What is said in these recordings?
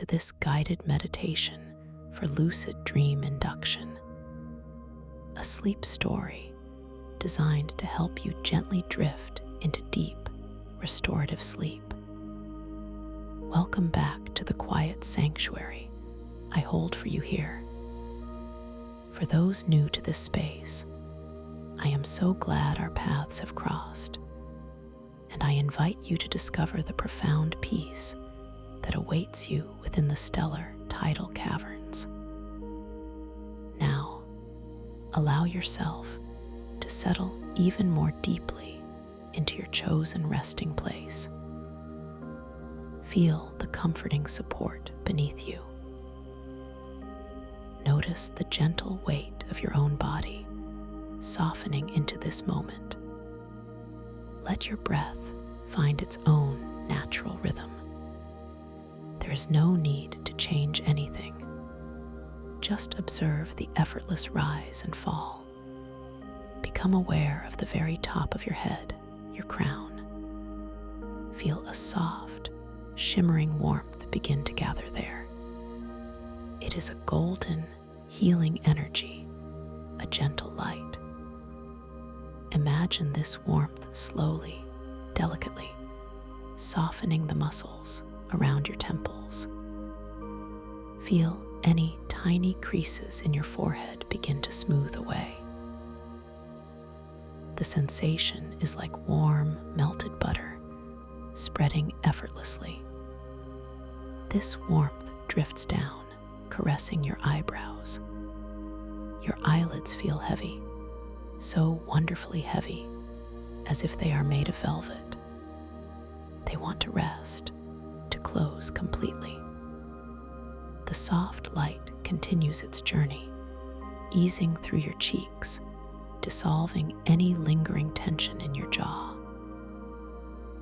to this guided meditation for Lucid Dream Induction, a sleep story designed to help you gently drift into deep, restorative sleep. Welcome back to the quiet sanctuary I hold for you here. For those new to this space, I am so glad our paths have crossed, and I invite you to discover the profound peace that awaits you within the stellar tidal caverns. Now, allow yourself to settle even more deeply into your chosen resting place. Feel the comforting support beneath you. Notice the gentle weight of your own body softening into this moment. Let your breath find its own natural rhythm. There is no need to change anything. Just observe the effortless rise and fall. Become aware of the very top of your head, your crown. Feel a soft, shimmering warmth begin to gather there. It is a golden, healing energy, a gentle light. Imagine this warmth slowly, delicately, softening the muscles around your temples. Feel any tiny creases in your forehead begin to smooth away. The sensation is like warm, melted butter, spreading effortlessly. This warmth drifts down, caressing your eyebrows. Your eyelids feel heavy, so wonderfully heavy, as if they are made of velvet. They want to rest, to close completely. The soft light continues its journey, easing through your cheeks, dissolving any lingering tension in your jaw.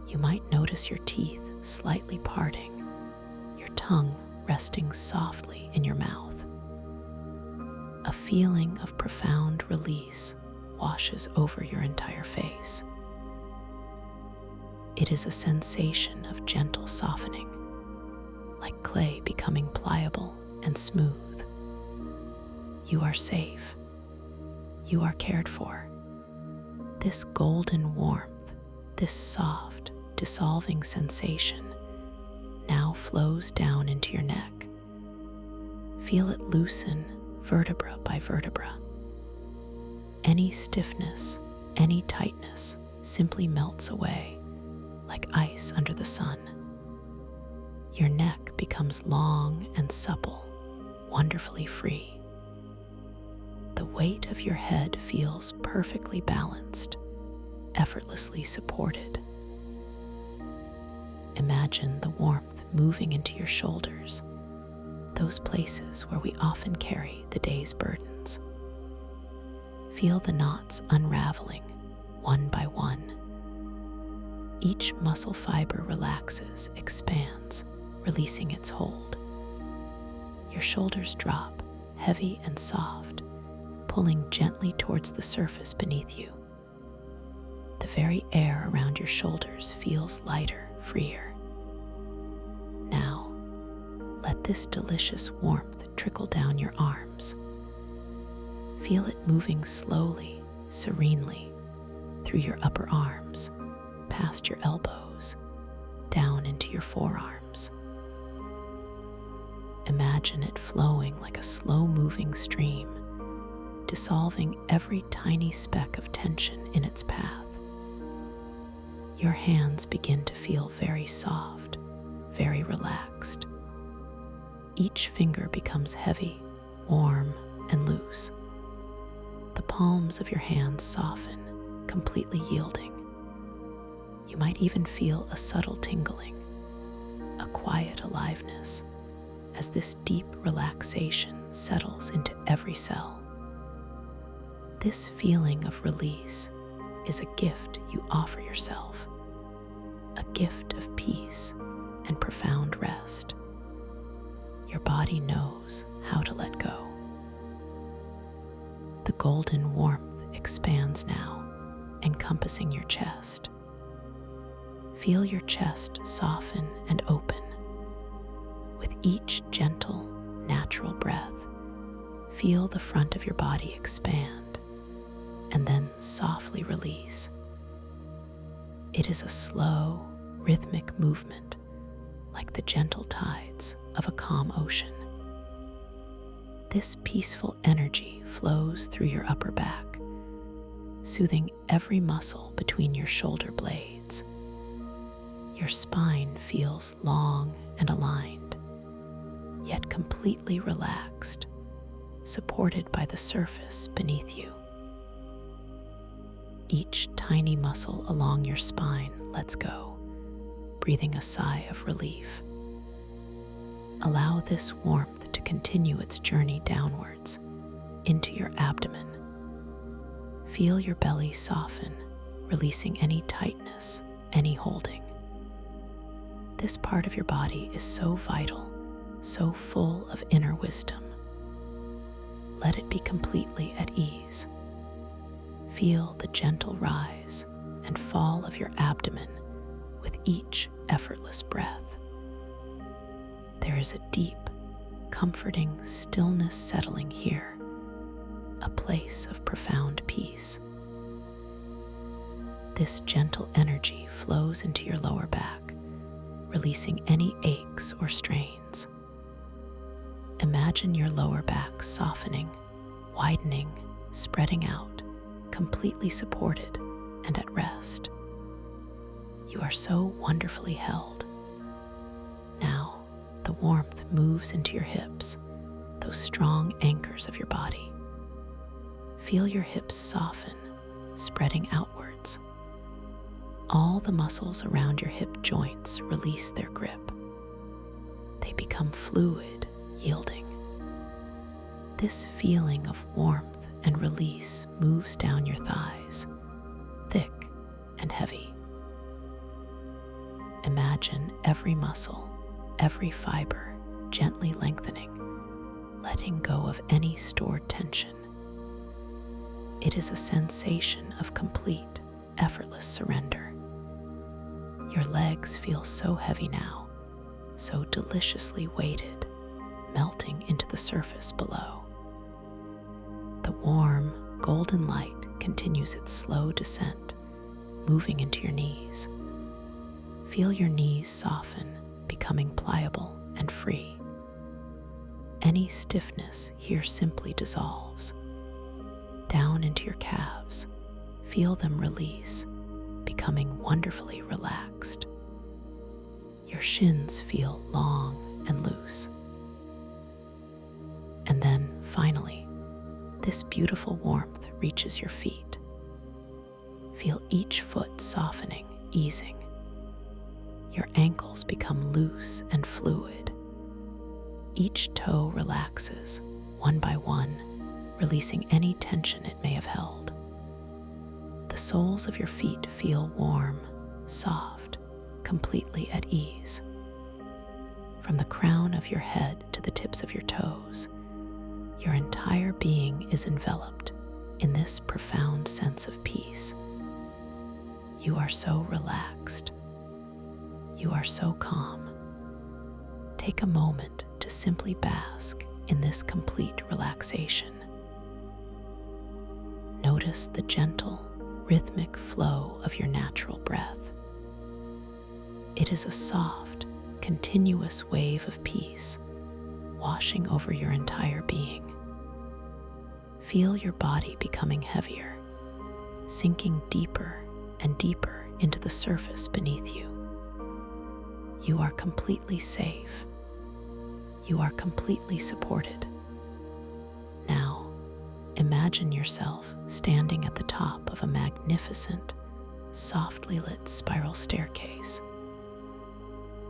You might notice your teeth slightly parting, your tongue resting softly in your mouth. A feeling of profound release washes over your entire face. It is a sensation of gentle softening, like clay becoming pliable and smooth. You are safe. You are cared for. This golden warmth, this soft, dissolving sensation now flows down into your neck. Feel it loosen vertebra by vertebra. Any stiffness, any tightness simply melts away like ice under the sun. Your neck becomes long and supple, wonderfully free. The weight of your head feels perfectly balanced, effortlessly supported. Imagine the warmth moving into your shoulders, those places where we often carry the day's burdens. Feel the knots unraveling one by one. Each muscle fiber relaxes, expands, releasing its hold. Your shoulders drop, heavy and soft, pulling gently towards the surface beneath you. The very air around your shoulders feels lighter, freer. Now, let this delicious warmth trickle down your arms. Feel it moving slowly, serenely, through your upper arms, past your elbows, down into your forearms. Imagine it flowing like a slow-moving stream, dissolving every tiny speck of tension in its path. Your hands begin to feel very soft, very relaxed. Each finger becomes heavy, warm, and loose. The palms of your hands soften, completely yielding. You might even feel a subtle tingling, a quiet aliveness, as this deep relaxation settles into every cell. This feeling of release is a gift you offer yourself, a gift of peace and profound rest. Your body knows how to let go. The golden warmth expands now, encompassing your chest. Feel your chest soften and open. With each gentle, natural breath, feel the front of your body expand and then softly release. It is a slow, rhythmic movement, like the gentle tides of a calm ocean. This peaceful energy flows through your upper back, soothing every muscle between your shoulder blades. Your spine feels long and aligned, yet completely relaxed, supported by the surface beneath you. Each tiny muscle along your spine lets go, breathing a sigh of relief. Allow this warmth to continue its journey downwards into your abdomen. Feel your belly soften, releasing any tightness, any holding. This part of your body is so vital, so full of inner wisdom. Let it be completely at ease. Feel the gentle rise and fall of your abdomen with each effortless breath. There is a deep, comforting stillness settling here, a place of profound peace. This gentle energy flows into your lower back, releasing any aches or strains. Imagine your lower back softening, widening, spreading out, completely supported and at rest. You are so wonderfully held. Now, the warmth moves into your hips, those strong anchors of your body. Feel your hips soften, spreading outwards. All the muscles around your hip joints release their grip. They become fluid, yielding. This feeling of warmth and release moves down your thighs, thick and heavy. Imagine every muscle, every fiber gently lengthening, letting go of any stored tension. It is a sensation of complete, effortless surrender. Your legs feel so heavy now, so deliciously weighted, melting into the surface below. The warm, golden light continues its slow descent, moving into your knees. Feel your knees soften, becoming pliable and free. Any stiffness here simply dissolves. Down into your calves, feel them release, becoming wonderfully relaxed. Your shins feel long and loose. And then, finally, this beautiful warmth reaches your feet. Feel each foot softening, easing. Your ankles become loose and fluid. Each toe relaxes, one by one, releasing any tension it may have held. The soles of your feet feel warm, soft, completely at ease. From the crown of your head to the tips of your toes, your entire being is enveloped in this profound sense of peace. You are so relaxed. You are so calm. Take a moment to simply bask in this complete relaxation. Notice the gentle, rhythmic flow of your natural breath. It is a soft, continuous wave of peace washing over your entire being. Feel your body becoming heavier, sinking deeper and deeper into the surface beneath you. You are completely safe. You are completely supported. Now, imagine yourself standing at the top of a magnificent, softly lit spiral staircase.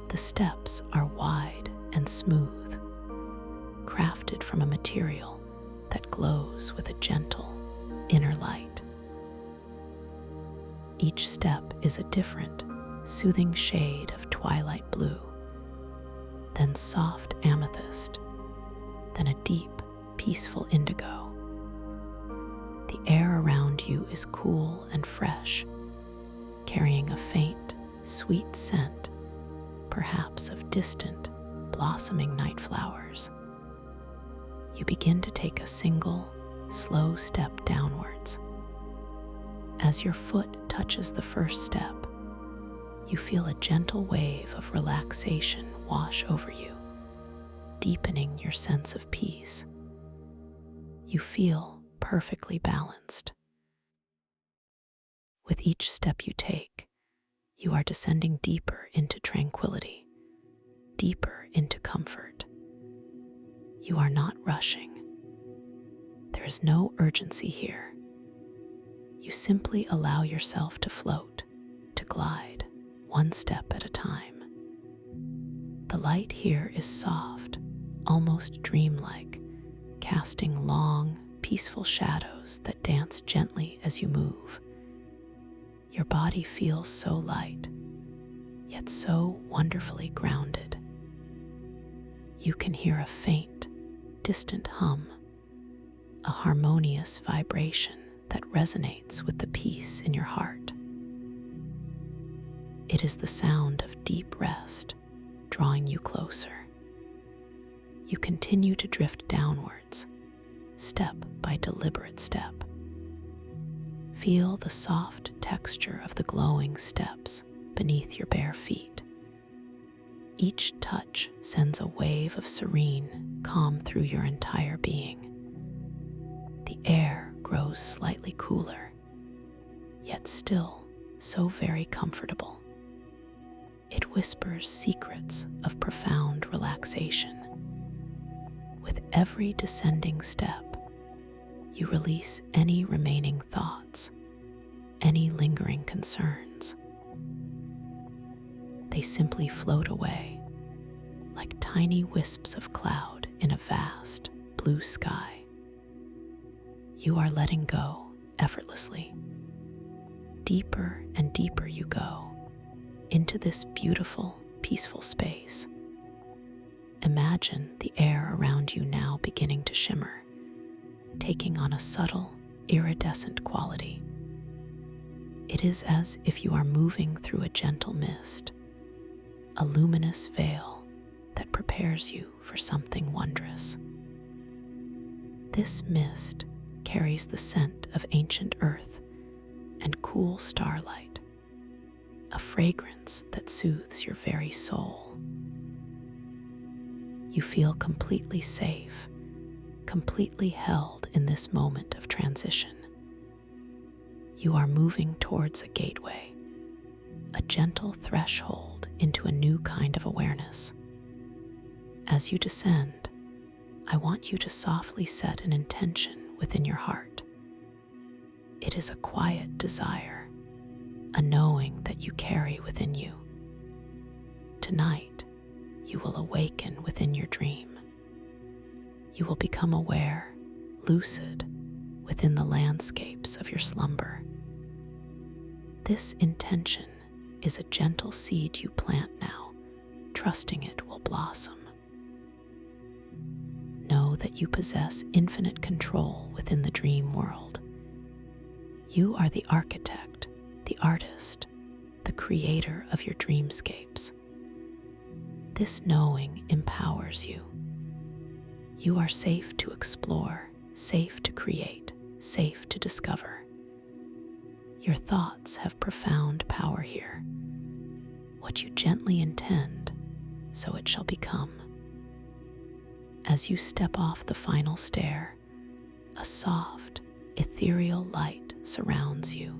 The steps are wide and smooth, crafted from a material that glows with a gentle inner light. Each step is a different, soothing shade of twilight blue, then soft amethyst, then a deep, peaceful indigo. The air around you is cool and fresh, carrying a faint, sweet scent, perhaps of distant, blossoming night flowers. You begin to take a single, slow step downwards. As your foot touches the first step, you feel a gentle wave of relaxation wash over you, deepening your sense of peace. You feel perfectly balanced. With each step you take, you are descending deeper into tranquility, deeper into comfort. You are not rushing. There is no urgency here. You simply allow yourself to float, to glide, one step at a time. The light here is soft, almost dreamlike, casting long, peaceful shadows that dance gently as you move. Your body feels so light, yet so wonderfully grounded. You can hear a faint, distant hum, a harmonious vibration that resonates with the peace in your heart. It is the sound of deep rest, drawing you closer. You continue to drift downwards, step by deliberate step. Feel the soft texture of the glowing steps beneath your bare feet. Each touch sends a wave of serene calm through your entire being. The air grows slightly cooler, yet still so very comfortable. It whispers secrets of profound relaxation. With every descending step, you release any remaining thoughts, any lingering concerns. They simply float away, like tiny wisps of cloud in a vast blue sky. You are letting go effortlessly. Deeper and deeper you go into this beautiful, peaceful space. Imagine the air around you now beginning to shimmer, taking on a subtle, iridescent quality. It is as if you are moving through a gentle mist, a luminous veil that prepares you for something wondrous. This mist carries the scent of ancient earth and cool starlight, a fragrance that soothes your very soul. You feel completely safe, completely held in this moment of transition. You are moving towards a gateway, a gentle threshold into a new kind of awareness. As you descend, I want you to softly set an intention within your heart. It is a quiet desire, a knowing that you carry within you. Tonight, you will awaken within your dream. You will become aware, lucid, within the landscapes of your slumber. This intention is a gentle seed you plant now, trusting it will blossom. Know that you possess infinite control within the dream world. You are the architect, the artist, the creator of your dreamscapes. This knowing empowers you. You are safe to explore, safe to create, safe to discover. Your thoughts have profound power here. What you gently intend, so it shall become. As you step off the final stair, a soft, ethereal light surrounds you.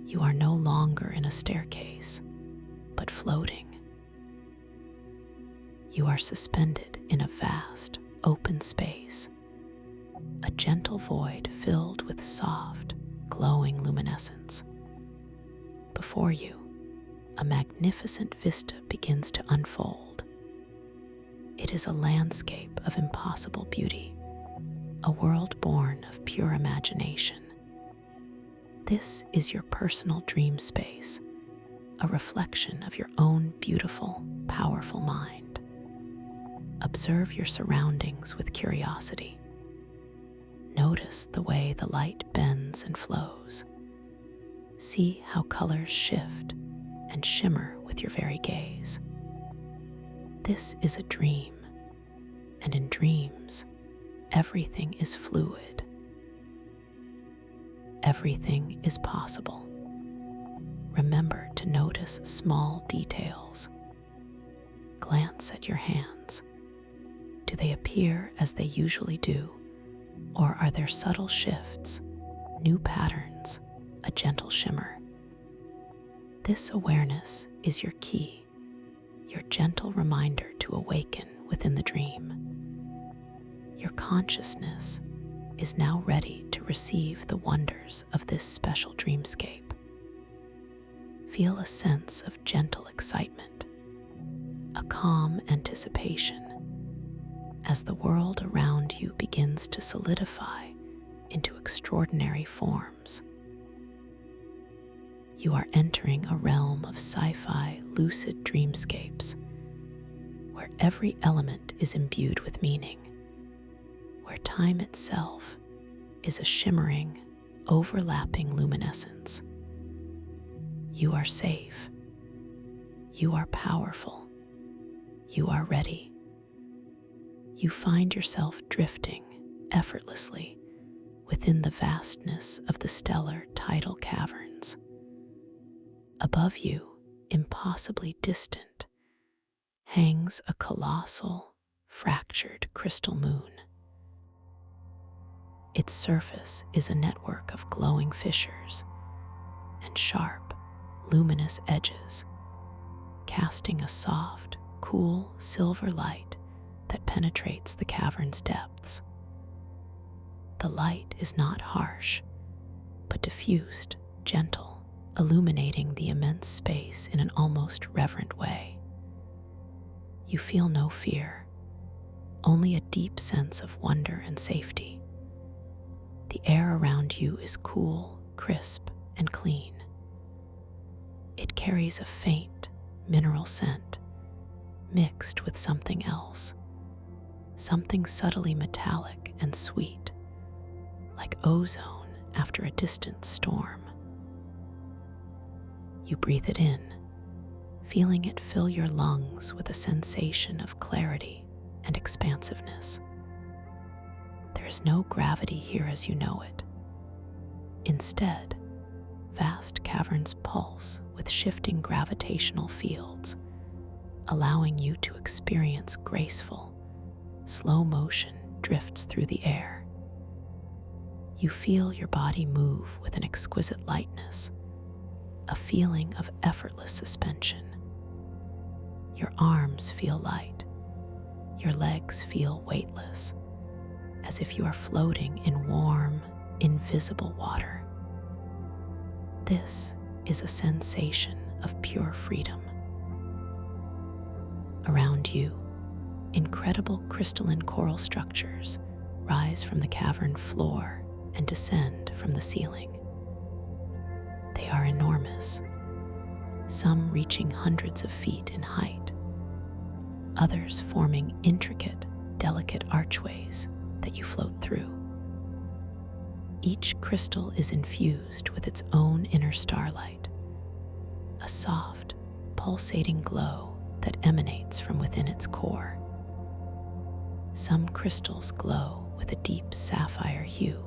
You are no longer in a staircase, but floating. You are suspended in a vast, open space, a gentle void filled with soft, glowing luminescence. Before you, a magnificent vista begins to unfold. It is a landscape of impossible beauty, a world born of pure imagination. This is your personal dream space, a reflection of your own beautiful, powerful mind. Observe your surroundings with curiosity. Notice the way the light bends and flows. See how colors shift and shimmer with your very gaze. This is a dream, and in dreams, everything is fluid. Everything is possible. Remember to notice small details. Glance at your hands. Do they appear as they usually do, or are there subtle shifts, new patterns, a gentle shimmer? This awareness is your key, your gentle reminder to awaken within the dream. Your consciousness is now ready to receive the wonders of this special dreamscape. Feel a sense of gentle excitement, a calm anticipation, as the world around you begins to solidify into extraordinary forms. You are entering a realm of sci-fi lucid dreamscapes, where every element is imbued with meaning, where time itself is a shimmering, overlapping luminescence. You are safe. You are powerful. You are ready. You find yourself drifting effortlessly within the vastness of the stellar tidal caverns. Above you, impossibly distant, hangs a colossal, fractured crystal moon. Its surface is a network of glowing fissures and sharp, luminous edges, casting a soft, cool silver light that penetrates the cavern's depths. The light is not harsh, but diffused, gentle, illuminating the immense space in an almost reverent way. You feel no fear, only a deep sense of wonder and safety. The air around you is cool, crisp, and clean. It carries a faint, mineral scent, mixed with something else, something subtly metallic and sweet, like ozone after a distant storm. You breathe it in, feeling it fill your lungs with a sensation of clarity and expansiveness. There is no gravity here as you know it. Instead, vast caverns pulse with shifting gravitational fields, allowing you to experience graceful, slow motion drifts through the air. You feel your body move with an exquisite lightness, a feeling of effortless suspension. Your arms feel light, your legs feel weightless, as if you are floating in warm, invisible water. This is a sensation of pure freedom. Around you, incredible crystalline coral structures rise from the cavern floor and descend from the ceiling. They are enormous, some reaching hundreds of feet in height, others forming intricate, delicate archways that you float through. Each crystal is infused with its own inner starlight, a soft, pulsating glow that emanates from within its core. Some crystals glow with a deep sapphire hue,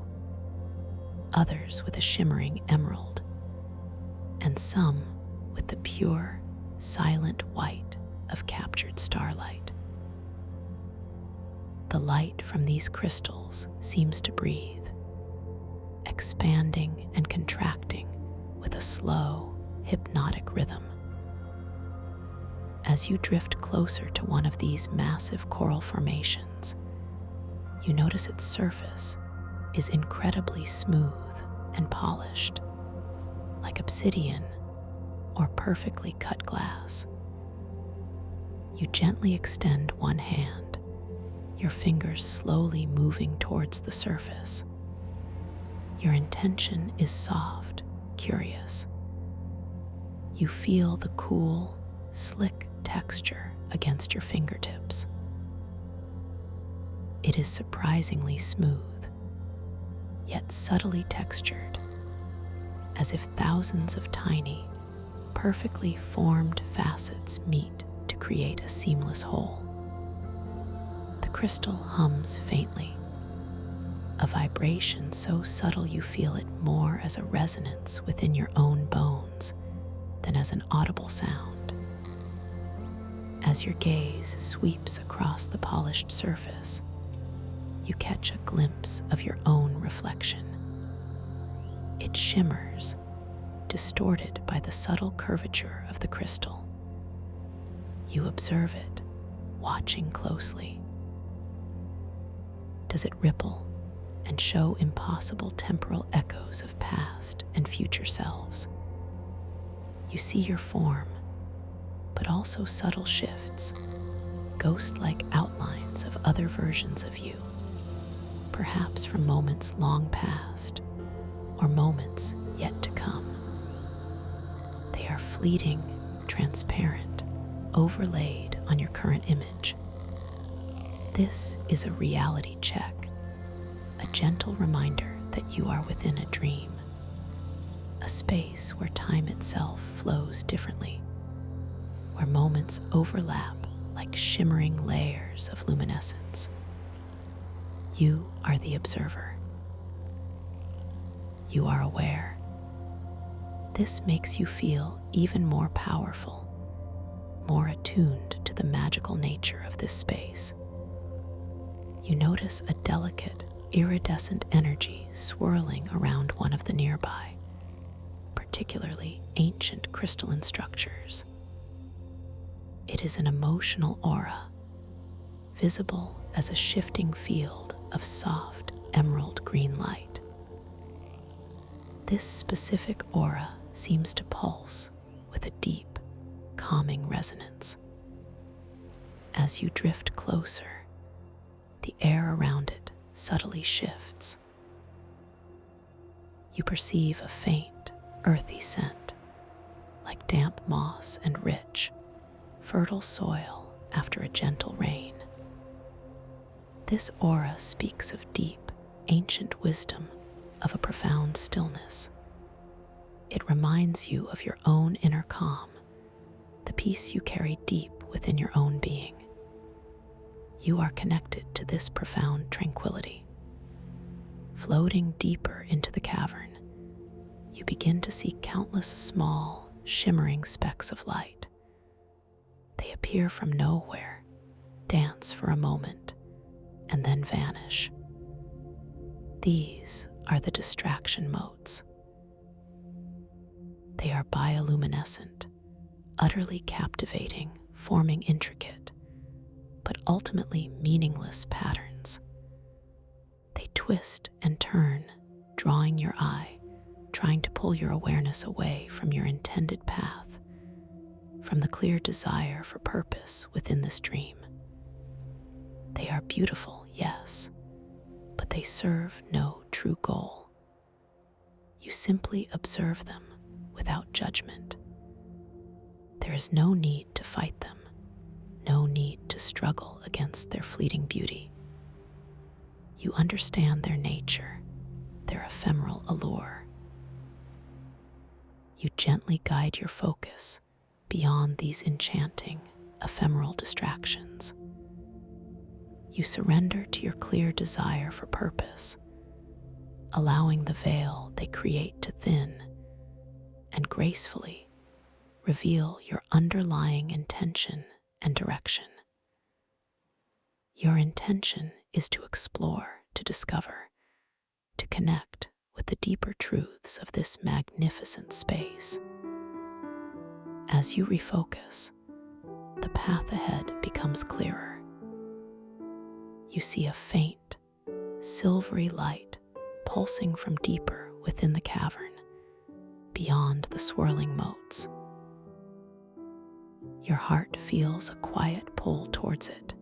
others with a shimmering emerald, and some with the pure, silent white of captured starlight. The light from these crystals seems to breathe, expanding and contracting with a slow, hypnotic rhythm. As you drift closer to one of these massive coral formations, you notice its surface is incredibly smooth and polished, like obsidian or perfectly cut glass. You gently extend one hand, your fingers slowly moving towards the surface. Your intention is soft, curious. You feel the cool, slick texture against your fingertips. It is surprisingly smooth, yet subtly textured, as if thousands of tiny, perfectly formed facets meet to to create a seamless whole. The crystal hums faintly, a vibration so subtle you feel it more as a resonance within your own bones than as an audible sound. As your gaze sweeps across the polished surface, you catch a glimpse of your own reflection. It shimmers, distorted by the subtle curvature of the crystal. You observe it, watching closely. Does it ripple and show impossible temporal echoes of past and future selves? You see your form, but also subtle shifts, ghost-like outlines of other versions of you, perhaps from moments long past or moments yet to come. They are fleeting, transparent, overlaid on your current image. This is a reality check, a gentle reminder that you are within a dream, a space where time itself flows differently, where moments overlap like shimmering layers of luminescence. You are the observer. You are aware. This makes you feel even more powerful, more attuned to the magical nature of this space. You notice a delicate, iridescent energy swirling around one of the nearby, particularly ancient crystalline structures. It is an emotional aura, visible as a shifting field of soft emerald green light. This specific aura seems to pulse with a deep, calming resonance. As you drift closer, the air around it subtly shifts. You perceive a faint, earthy scent, like damp moss and rich, fertile soil after a gentle rain. This aura speaks of deep, ancient wisdom, of a profound stillness. It reminds you of your own inner calm, the peace you carry deep within your own being. You are connected to this profound tranquility. Floating deeper into the cavern, you begin to see countless small, shimmering specks of light. They appear from nowhere, dance for a moment, and then vanish. These are the distraction motes. They are bioluminescent, utterly captivating, forming intricate, but ultimately meaningless patterns. They twist and turn, drawing your eye, trying to pull your awareness away from your intended path, from the clear desire for purpose within this dream. They are beautiful, yes, but they serve no true goal. You simply observe them without judgment. There is no need to fight them, no need to struggle against their fleeting beauty. You understand their nature, their ephemeral allure. You gently guide your focus beyond these enchanting, ephemeral distractions. You surrender to your clear desire for purpose, allowing the veil they create to thin and gracefully reveal your underlying intention and direction. Your intention is to explore, to discover, to connect with the deeper truths of this magnificent space. As you refocus, the path ahead becomes clearer. You see a faint, silvery light pulsing from deeper within the cavern, beyond the swirling motes. Your heart feels a quiet pull towards it.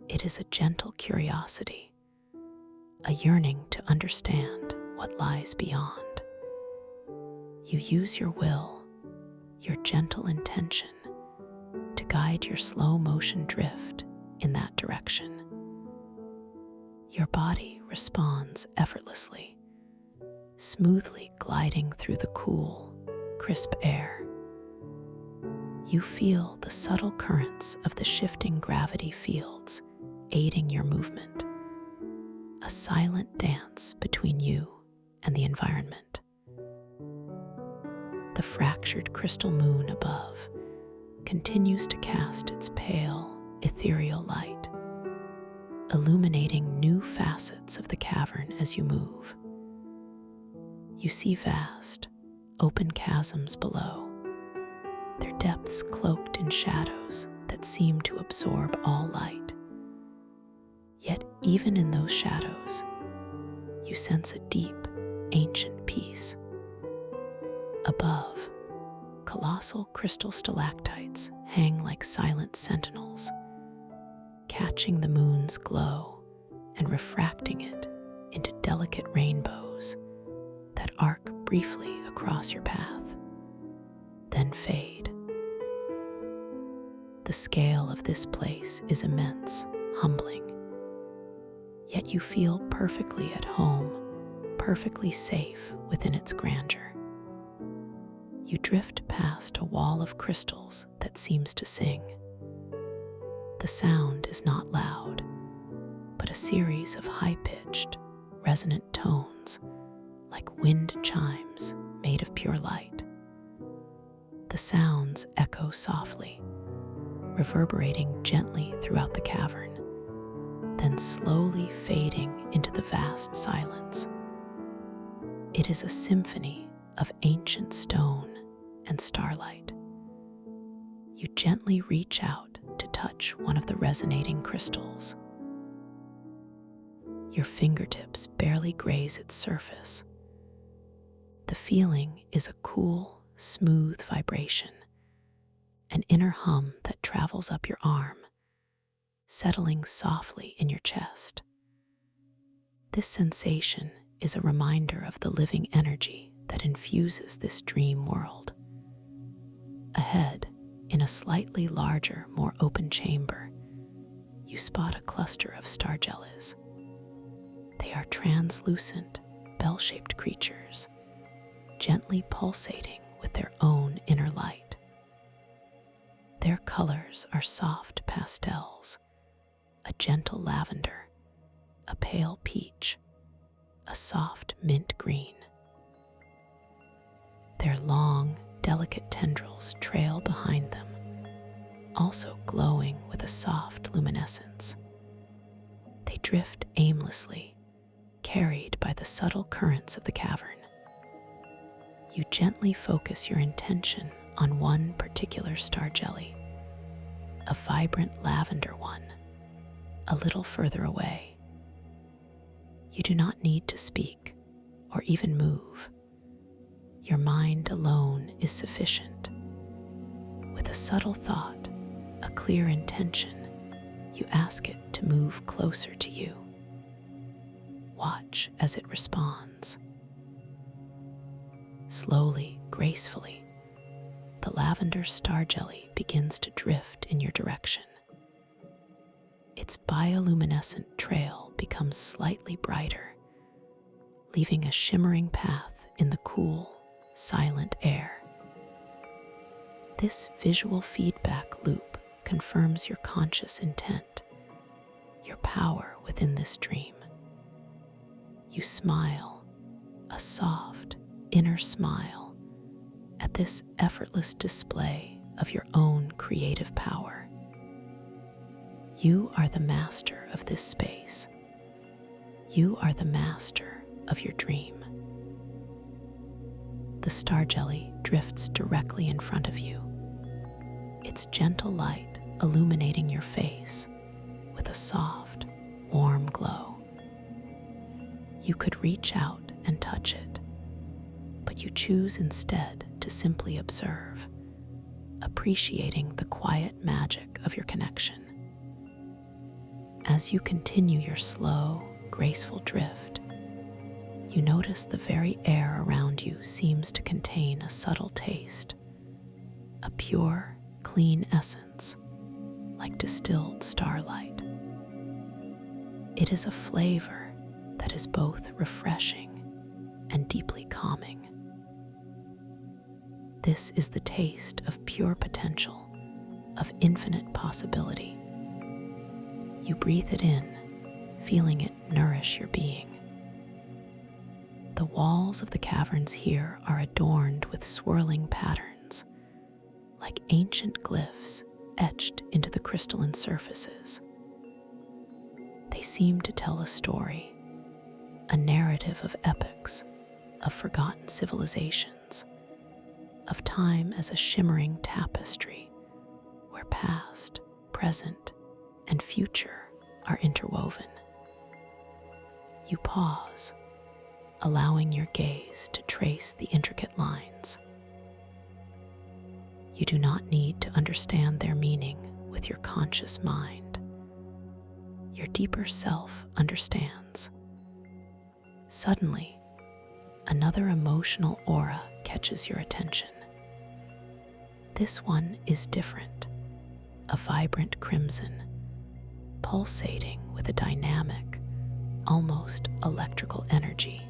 It is a gentle curiosity, a yearning to understand what lies beyond. You use your will, your gentle intention, to guide your slow motion drift in that direction. Your body responds effortlessly, smoothly gliding through the cool, crisp air. You feel the subtle currents of the shifting gravity fields aiding your movement, a silent dance between you and the environment. The fractured crystal moon above continues to cast its pale, ethereal light, illuminating new facets of the cavern as you move. You see vast, open chasms below, their depths cloaked in shadows that seem to absorb all light. Yet even in those shadows, you sense a deep, ancient peace. Above, colossal crystal stalactites hang like silent sentinels, catching the moon's glow and refracting it into delicate rainbows that arc briefly across your path, then fade. The scale of this place is immense, humbling, yet you feel perfectly at home, perfectly safe within its grandeur. You drift past a wall of crystals that seems to sing. The sound is not loud, but a series of high-pitched, resonant tones, like wind chimes made of pure light. The sounds echo softly, reverberating gently throughout the cavern, then slowly fading into the vast silence. It is a symphony of ancient stone and starlight. You gently reach out to touch one of the resonating crystals. Your fingertips barely graze its surface. The feeling is a cool, smooth vibration, an inner hum that travels up your arm, settling softly in your chest. This sensation is a reminder of the living energy that infuses this dream world. Ahead, in a slightly larger, more open chamber, you spot a cluster of starjellies. They are translucent, bell-shaped creatures, gently pulsating with their own inner light. Their colors are soft pastels, a gentle lavender, a pale peach, a soft mint green. Their long, delicate tendrils trail behind them, also glowing with a soft luminescence. They drift aimlessly, carried by the subtle currents of the cavern. You gently focus your intention on one particular star jelly, a vibrant lavender one, a little further away. You do not need to speak or even move. Your mind alone is sufficient. With a subtle thought, a clear intention, you ask it to move closer to you. Watch as it responds. Slowly, gracefully, the lavender star jelly begins to drift in your direction. Its bioluminescent trail becomes slightly brighter, leaving a shimmering path in the cool, silent air. This visual feedback loop confirms your conscious intent, your power within this dream. You smile, a soft, inner smile, at this effortless display of your own creative power. You are the master of this space. You are the master of your dream. The star jelly drifts directly in front of you, its gentle light illuminating your face with a soft, warm glow. You could reach out and touch it, but you choose instead to simply observe, appreciating the quiet magic of your connection. As you continue your slow, graceful drift, you notice the very air around you seems to contain a subtle taste, a pure, clean essence, like distilled starlight. It is a flavor that is both refreshing and deeply calming. This is the taste of pure potential, of infinite possibility. You breathe it in, feeling it nourish your being. The walls of the caverns here are adorned with swirling patterns, like ancient glyphs etched into the crystalline surfaces. They seem to tell a story, a narrative of epochs, of forgotten civilizations, of time as a shimmering tapestry where past, present, and future are interwoven. You pause, allowing your gaze to trace the intricate lines. You do not need to understand their meaning with your conscious mind. Your deeper self understands. Suddenly, another emotional aura catches your attention. This one is different, a vibrant crimson, pulsating with a dynamic, almost electrical energy.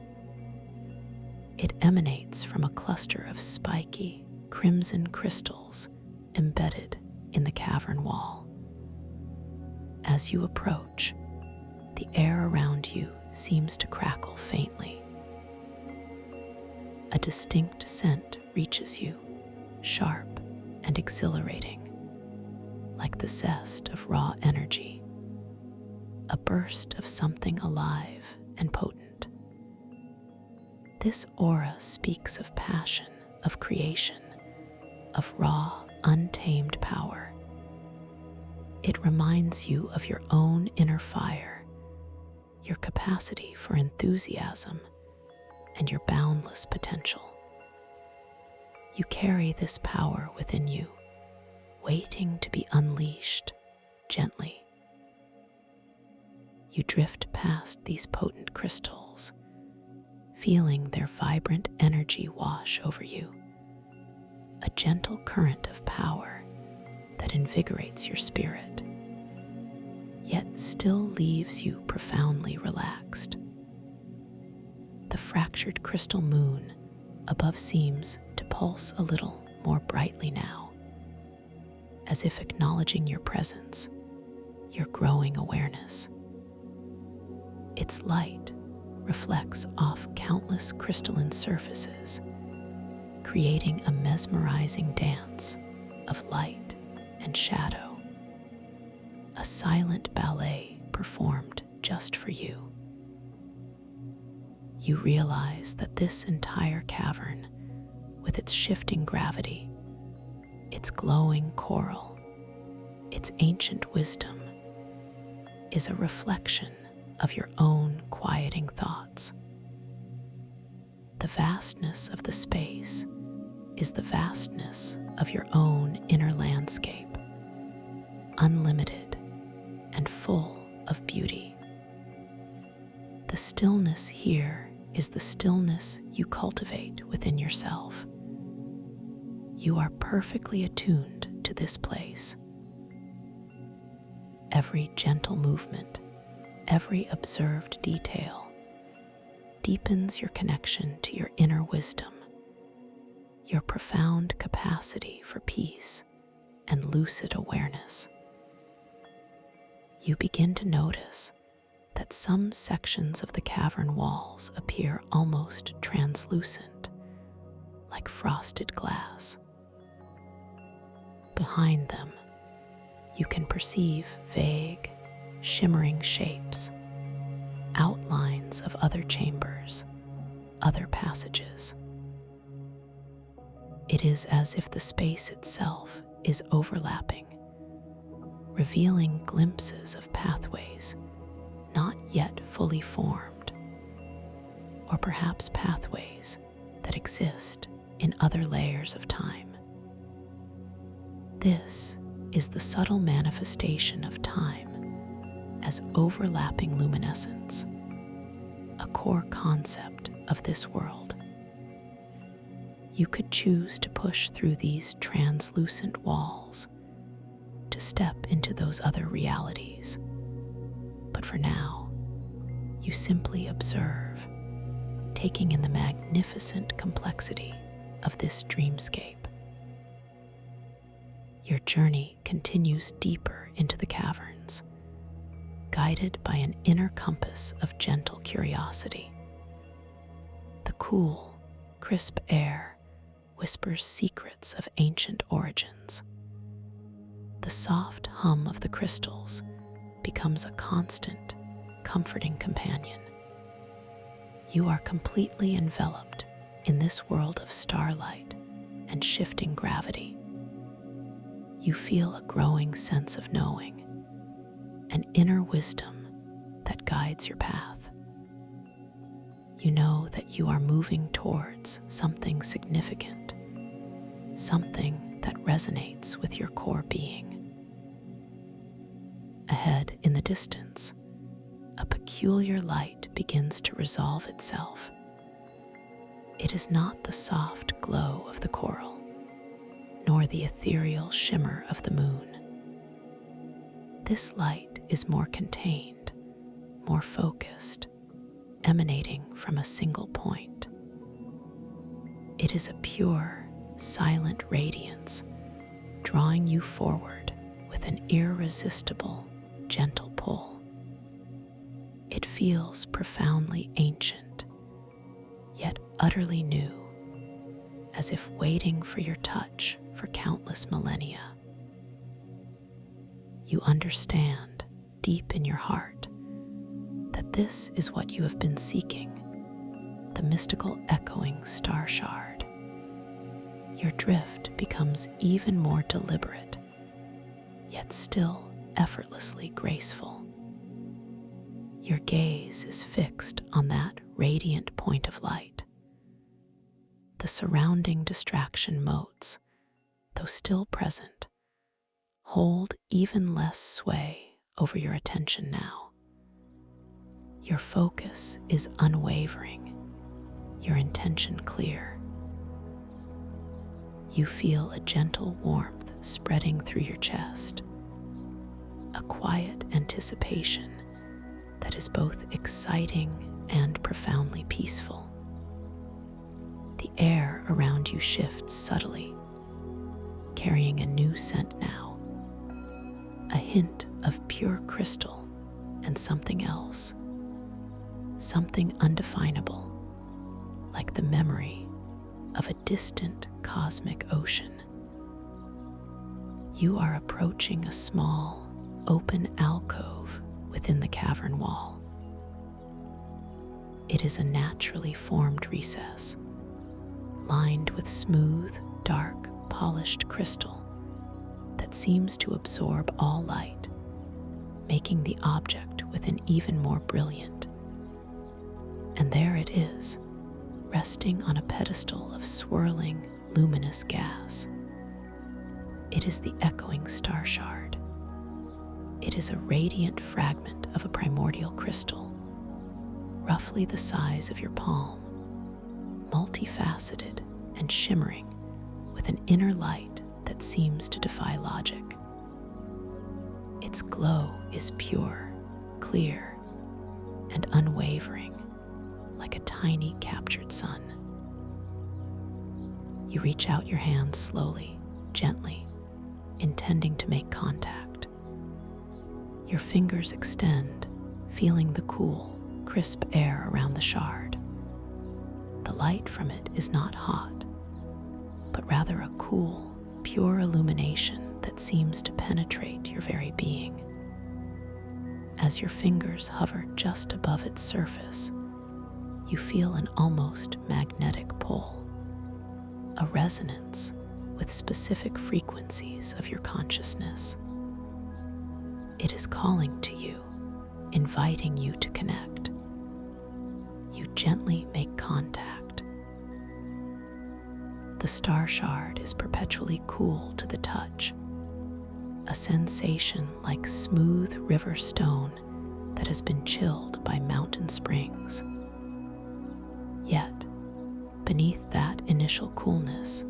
It emanates from a cluster of spiky, crimson crystals embedded in the cavern wall. As you approach, the air around you seems to crackle faintly. A distinct scent reaches you, sharp and exhilarating, like the zest of raw energy, a burst of something alive and potent. This aura speaks of passion, of creation, of raw, untamed power. It reminds you of your own inner fire, your capacity for enthusiasm, and your boundless potential. You carry this power within you, waiting to be unleashed gently. You drift past these potent crystals, feeling their vibrant energy wash over you, a gentle current of power that invigorates your spirit, yet still leaves you profoundly relaxed. The fractured crystal moon above seems to pulse a little more brightly now, as if acknowledging your presence, your growing awareness. Its light reflects off countless crystalline surfaces, creating a mesmerizing dance of light and shadow, a silent ballet performed just for you. You realize that this entire cavern, with its shifting gravity, its glowing coral, its ancient wisdom, is a reflection of your own quieting thoughts. The vastness of the space is the vastness of your own inner landscape, unlimited and full of beauty. The stillness here is the stillness you cultivate within yourself. You are perfectly attuned to this place. Every gentle movement, every observed detail deepens your connection to your inner wisdom, your profound capacity for peace and lucid awareness. You begin to notice that some sections of the cavern walls appear almost translucent, like frosted glass. Behind them, you can perceive vague, shimmering shapes, outlines of other chambers, other passages. It is as if the space itself is overlapping, revealing glimpses of pathways not yet fully formed, or perhaps pathways that exist in other layers of time. This is the subtle manifestation of time as overlapping luminescence, a core concept of this world. You could choose to push through these translucent walls, to step into those other realities. But for now, you simply observe, taking in the magnificent complexity of this dreamscape. Your journey continues deeper into the caverns, guided by an inner compass of gentle curiosity. The cool, crisp air whispers secrets of ancient origins. The soft hum of the crystals becomes a constant, comforting companion. You are completely enveloped in this world of starlight and shifting gravity. You feel a growing sense of knowing, an inner wisdom that guides your path. You know that you are moving towards something significant, something that resonates with your core being. Ahead in the distance, a peculiar light begins to resolve itself. It is not the soft glow of the coral, nor the ethereal shimmer of the moon. This light is more contained, more focused, emanating from a single point. It is a pure, silent radiance, drawing you forward with an irresistible, gentle pull. It feels profoundly ancient, yet utterly new, as if waiting for your touch for countless millennia. You understand deep in your heart that this is what you have been seeking, the mystical echoing star shard. Your drift becomes even more deliberate, yet still effortlessly graceful. Your gaze is fixed on that radiant point of light. The surrounding distraction motes, though still present, hold even less sway over your attention now. Your focus is unwavering, your intention clear. You feel a gentle warmth spreading through your chest, a quiet anticipation that is both exciting and profoundly peaceful. The air around you shifts subtly, carrying a new scent now, a hint of pure crystal and something else, something undefinable, like the memory of a distant cosmic ocean. You are approaching a small, open alcove within the cavern wall. It is a naturally formed recess, lined with smooth, dark, polished crystal that seems to absorb all light, making the object within even more brilliant. And there it is, resting on a pedestal of swirling, luminous gas. It is the echoing star shard. It is a radiant fragment of a primordial crystal, roughly the size of your palm, multifaceted and shimmering with an inner light that seems to defy logic. Its glow is pure, clear, and unwavering, like a tiny captured sun. You reach out your hands slowly, gently, intending to make contact. Your fingers extend, feeling the cool, crisp air around the shard. The light from it is not hot, but rather a cool, pure illumination that seems to penetrate your very being. As your fingers hover just above its surface, you feel an almost magnetic pull, a resonance with specific frequencies of your consciousness. It is calling to you, inviting you to connect. You gently make contact. The star shard is perpetually cool to the touch, a sensation like smooth river stone that has been chilled by mountain springs. Yet, beneath that initial coolness,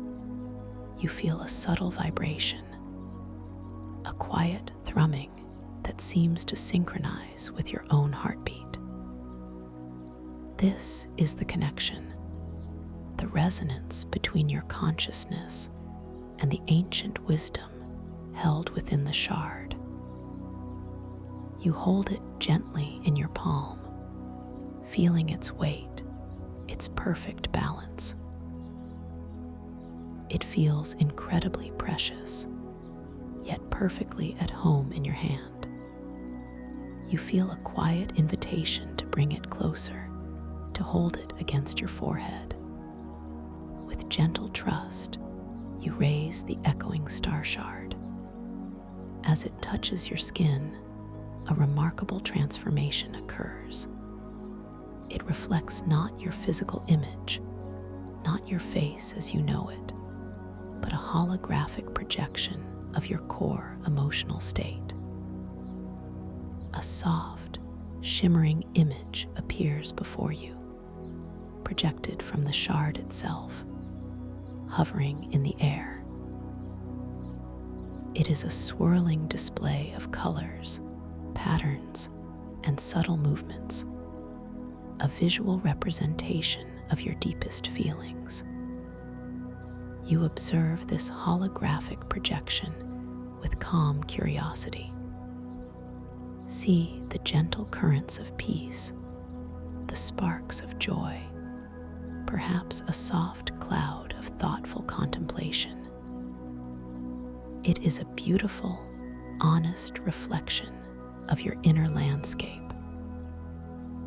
you feel a subtle vibration, a quiet thrumming that seems to synchronize with your own heartbeat. This is the connection, the resonance between your consciousness and the ancient wisdom held within the shard. You hold it gently in your palm, feeling its weight, its perfect balance. It feels incredibly precious, yet perfectly at home in your hand. You feel a quiet invitation to bring it closer, to hold it against your forehead. With gentle trust, you raise the echoing star shard. As it touches your skin, a remarkable transformation occurs. It reflects not your physical image, not your face as you know it, but a holographic projection of your core emotional state. A soft, shimmering image appears before you, projected from the shard itself, hovering in the air. It is a swirling display of colors, patterns, and subtle movements, a visual representation of your deepest feelings. You observe this holographic projection with calm curiosity. See the gentle currents of peace, the sparks of joy, perhaps a soft cloud of thoughtful contemplation. It is a beautiful, honest reflection of your inner landscape.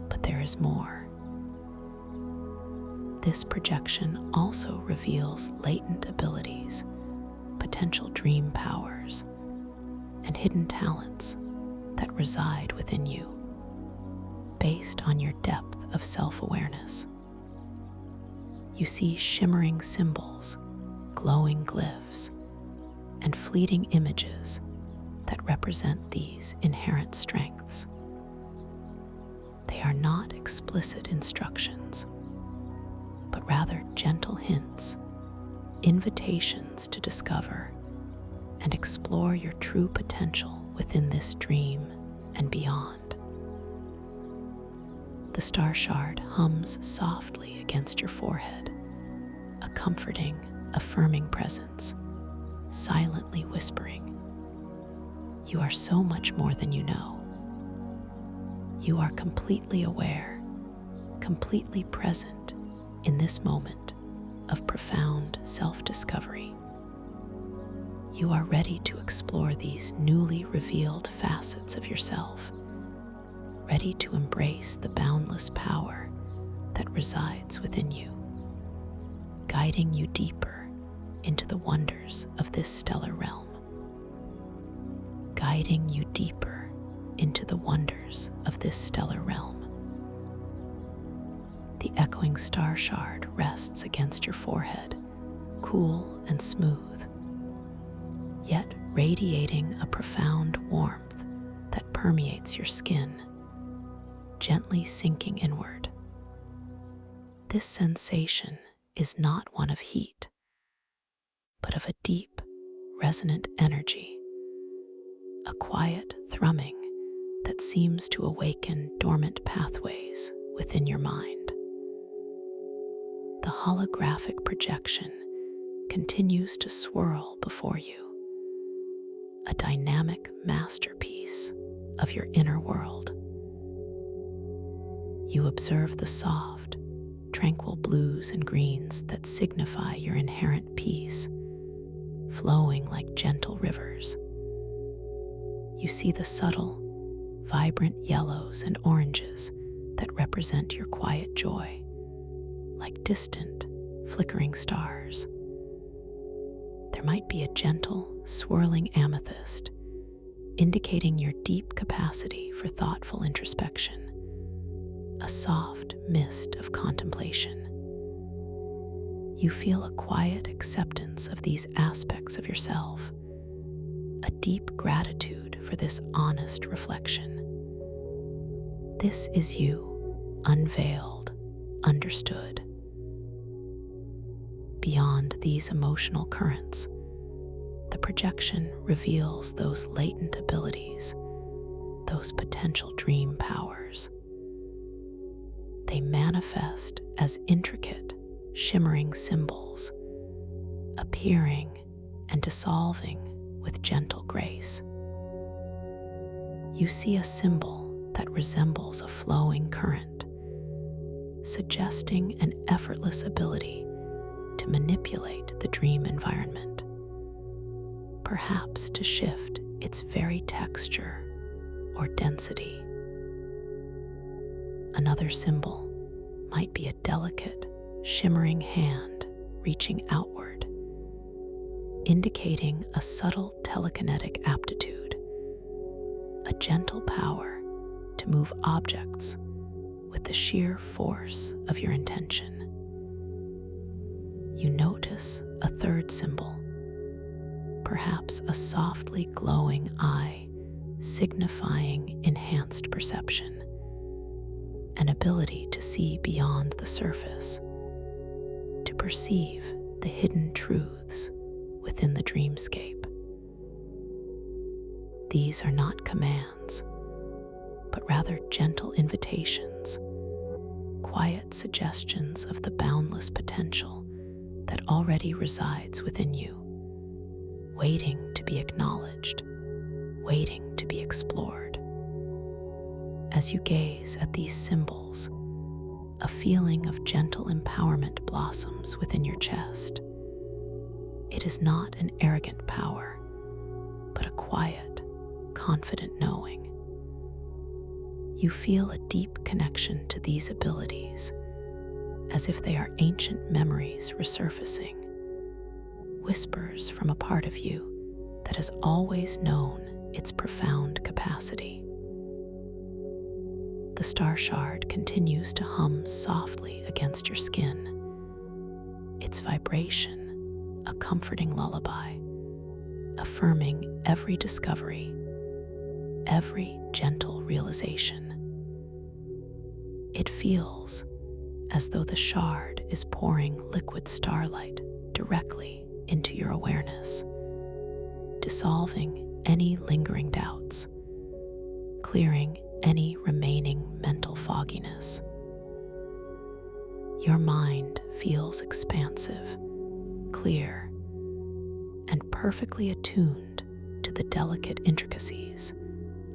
But there is more. This projection also reveals latent abilities, potential dream powers, and hidden talents that reside within you, based on your depth of self-awareness. You see shimmering symbols, glowing glyphs, and fleeting images that represent these inherent strengths. They are not explicit instructions, but rather gentle hints, invitations to discover and explore your true potential within this dream and beyond. The star shard hums softly against your forehead, a comforting, affirming presence, silently whispering, "You are so much more than you know." You are completely aware, completely present in this moment of profound self-discovery. You are ready to explore these newly revealed facets of yourself, ready to embrace the boundless power that resides within you, guiding you deeper into the wonders of this stellar realm. Guiding you deeper into the wonders of this stellar realm. The echoing star shard rests against your forehead, cool and smooth, yet radiating a profound warmth that permeates your skin, gently sinking inward. This sensation is not one of heat, but of a deep, resonant energy, a quiet thrumming that seems to awaken dormant pathways within your mind. The holographic projection continues to swirl before you, a dynamic masterpiece of your inner world. You observe the soft, tranquil blues and greens that signify your inherent peace, flowing like gentle rivers. You see the subtle, vibrant yellows and oranges that represent your quiet joy, like distant, flickering stars. There might be a gentle, swirling amethyst, indicating your deep capacity for thoughtful introspection, a soft mist of contemplation. You feel a quiet acceptance of these aspects of yourself, a deep gratitude for this honest reflection. This is you, unveiled, understood. Beyond these emotional currents, the projection reveals those latent abilities, those potential dream powers. They manifest as intricate, shimmering symbols, appearing and dissolving with gentle grace. You see a symbol that resembles a flowing current, suggesting an effortless ability to manipulate the dream environment, perhaps to shift its very texture or density. Another symbol might be a delicate, shimmering hand reaching outward, indicating a subtle telekinetic aptitude, a gentle power to move objects with the sheer force of your intention. You notice a third symbol, perhaps a softly glowing eye signifying enhanced perception, an ability to see beyond the surface, to perceive the hidden truths within the dreamscape. These are not commands, but rather gentle invitations, quiet suggestions of the boundless potential that already resides within you, waiting to be acknowledged, waiting to be explored. As you gaze at these symbols, a feeling of gentle empowerment blossoms within your chest. It is not an arrogant power, but a quiet, confident knowing. You feel a deep connection to these abilities, as if they are ancient memories resurfacing, whispers from a part of you that has always known its profound capacity. The star shard continues to hum softly against your skin, its vibration a comforting lullaby, affirming every discovery, every gentle realization. It feels as though the shard is pouring liquid starlight directly into your awareness, dissolving any lingering doubts, clearing any remaining mental fogginess. Your mind feels expansive, clear, and perfectly attuned to the delicate intricacies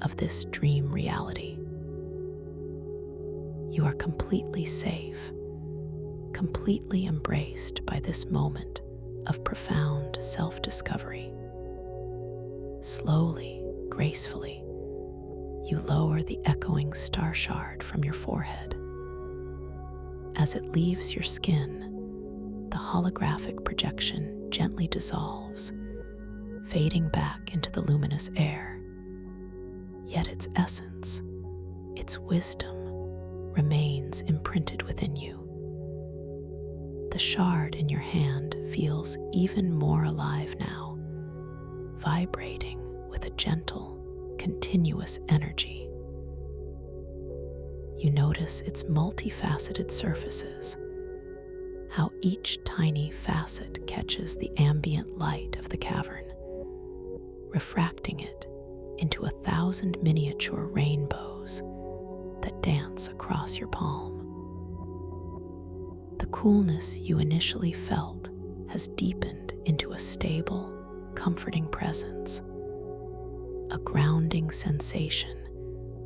of this dream reality. You are completely safe, completely embraced by this moment of profound self-discovery. Slowly, gracefully, you lower the echoing star shard from your forehead. As it leaves your skin, the holographic projection gently dissolves, fading back into the luminous air. Yet its essence, its wisdom, remains imprinted within you. The shard in your hand feels even more alive now, vibrating with a gentle, continuous energy. You notice its multifaceted surfaces, how each tiny facet catches the ambient light of the cavern, refracting it into 1,000 miniature rainbows that dance across your palm. The coolness you initially felt has deepened into a stable, comforting presence, a grounding sensation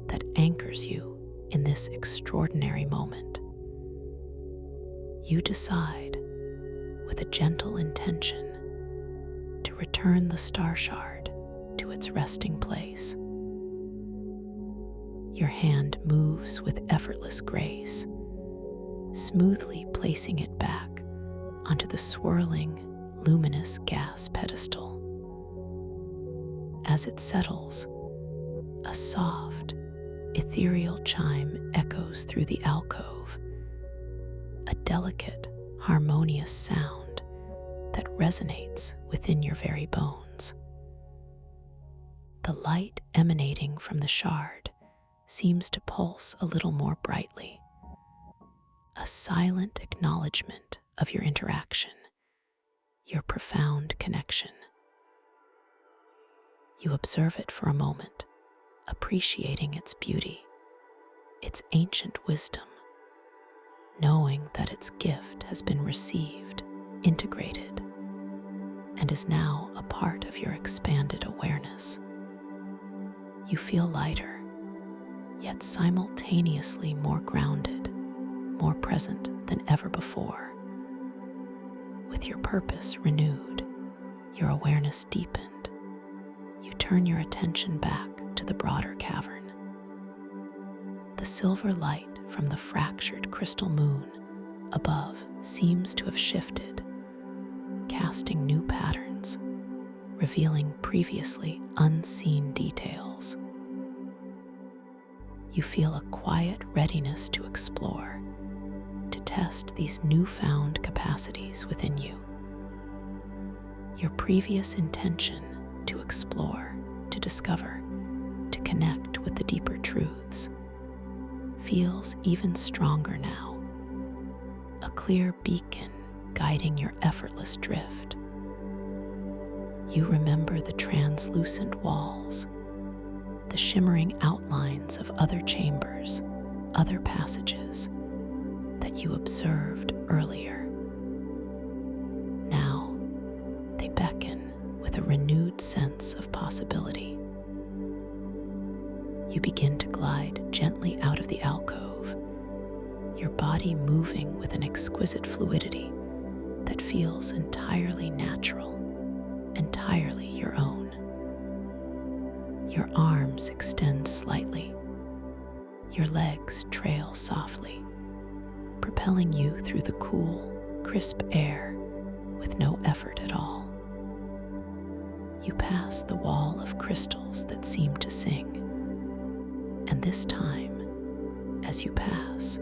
that anchors you in this extraordinary moment. You decide, with a gentle intention, to return the star shard to its resting place. Your hand moves with effortless grace, smoothly placing it back onto the swirling, luminous gas pedestal. As it settles, a soft, ethereal chime echoes through the alcove, a delicate, harmonious sound that resonates within your very bones. The light emanating from the shard seems to pulse a little more brightly, a silent acknowledgement of your interaction, your profound connection. You observe it for a moment, appreciating its beauty, its ancient wisdom, knowing that its gift has been received, integrated, and is now a part of your expanded awareness. You feel lighter, yet simultaneously more grounded, more present than ever before. With your purpose renewed, your awareness deepened, you turn your attention back to the broader cavern. The silver light from the fractured crystal moon above seems to have shifted, casting new patterns, revealing previously unseen details. You feel a quiet readiness to explore, to test these newfound capacities within you. Your previous intention to explore, to discover, to connect with the deeper truths feels even stronger now, a clear beacon guiding your effortless drift. You remember the translucent walls, the shimmering outlines of other chambers, other passages that you observed earlier. Now, they beckon with a renewed sense of possibility. You begin to glide gently out of the alcove, your body moving with an exquisite fluidity that feels entirely natural, entirely your own. Your arms extend slightly, your legs trail softly, propelling you through the cool, crisp air with no effort at all. You pass the wall of crystals that seem to sing, and this time, as you pass,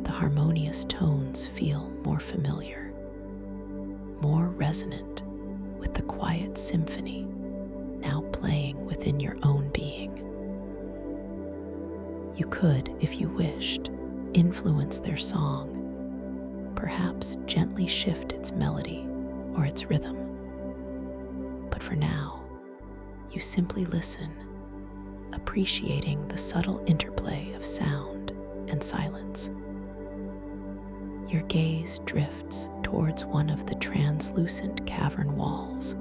the harmonious tones feel more familiar, more resonant with the quiet symphony now playing within your own being. You could, if you wished, influence their song, perhaps gently shift its melody or its rhythm. But for now, you simply listen, appreciating the subtle interplay of sound and silence. Your gaze drifts towards one of the translucent cavern walls,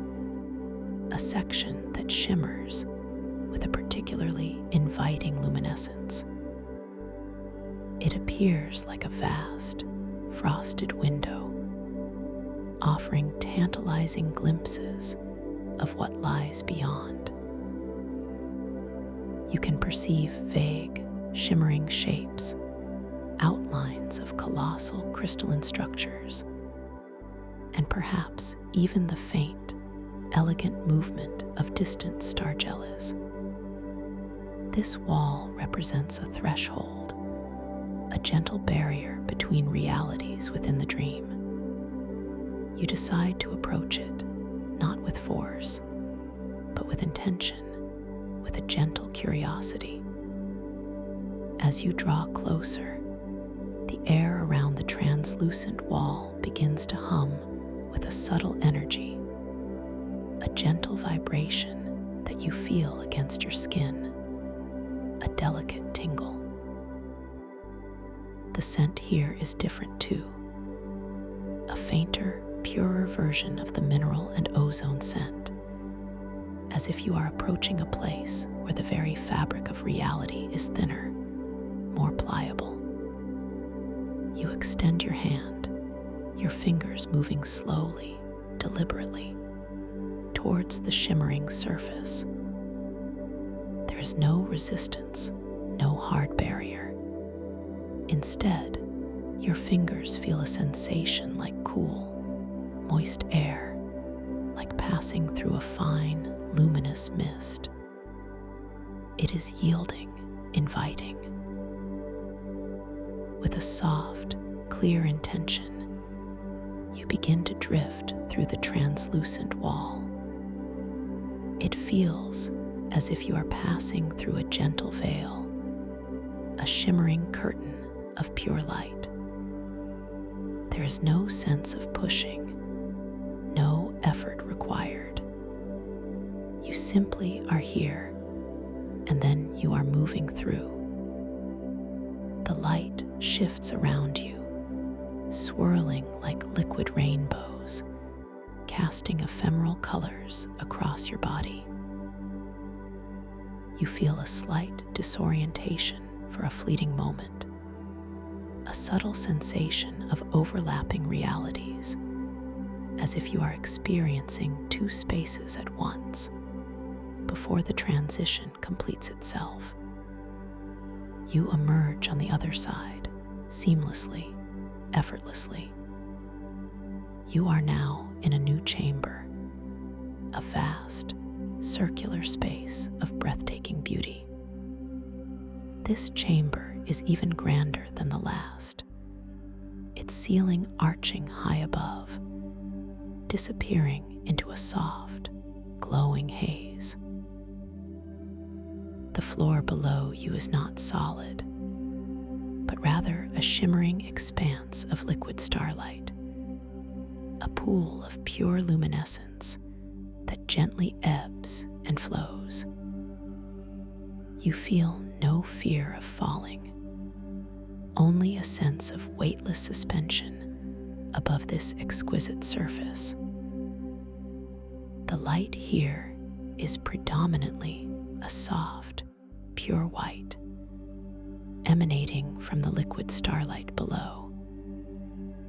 a section that shimmers with a particularly inviting luminescence. It appears like a vast, frosted window, offering tantalizing glimpses of what lies beyond. You can perceive vague, shimmering shapes, outlines of colossal crystalline structures, and perhaps even the faint, elegant movement of distant starjellas. This wall represents a threshold, a gentle barrier between realities within the dream. You decide to approach it, not with force, but with intention, with a gentle curiosity. As you draw closer, the air around the translucent wall begins to hum with a subtle energy, a gentle vibration that you feel against your skin, a delicate tingle. The scent here is different too, a fainter, purer version of the mineral and ozone scent, as if you are approaching a place where the very fabric of reality is thinner, more pliable. You extend your hand, your fingers moving slowly, deliberately, towards the shimmering surface. There is no resistance, no hard barrier. Instead, your fingers feel a sensation like cool, moist air, like passing through a fine, luminous mist. It is yielding, inviting. With a soft, clear intention, you begin to drift through the translucent wall. It feels as if you are passing through a gentle veil, a shimmering curtain of pure light. There is no sense of pushing, no effort required. You simply are here, and then you are moving through. The light shifts around you, swirling like liquid rainbows, casting ephemeral colors across your body. You feel a slight disorientation for a fleeting moment, a subtle sensation of overlapping realities, as if you are experiencing two spaces at once before the transition completes itself. You emerge on the other side, seamlessly, effortlessly. You are now in a new chamber, a vast, circular space of breathtaking beauty. This chamber is even grander than the last, its ceiling arching high above, disappearing into a soft, glowing haze. The floor below you is not solid, but rather a shimmering expanse of liquid starlight, a pool of pure luminescence that gently ebbs and flows. You feel no fear of falling, only a sense of weightless suspension above this exquisite surface. The light here is predominantly a soft, pure white, emanating from the liquid starlight below,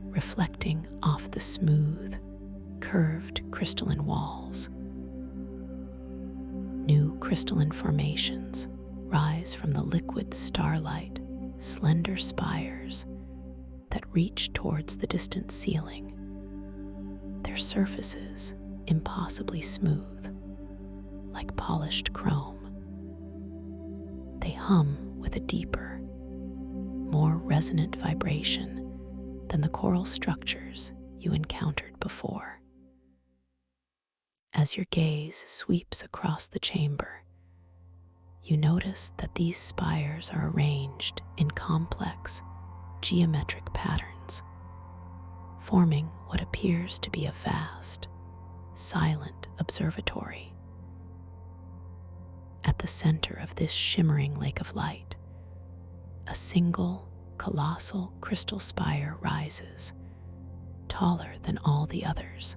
reflecting off the smooth, curved crystalline walls. New crystalline formations rise from the liquid starlight, slender spires that reach towards the distant ceiling, their surfaces impossibly smooth, like polished chrome. They hum with a deeper, more resonant vibration than the choral structures you encountered before. As your gaze sweeps across the chamber, you notice that these spires are arranged in complex, geometric patterns, forming what appears to be a vast, silent observatory. At the center of this shimmering lake of light, a single, colossal crystal spire rises, taller than all the others.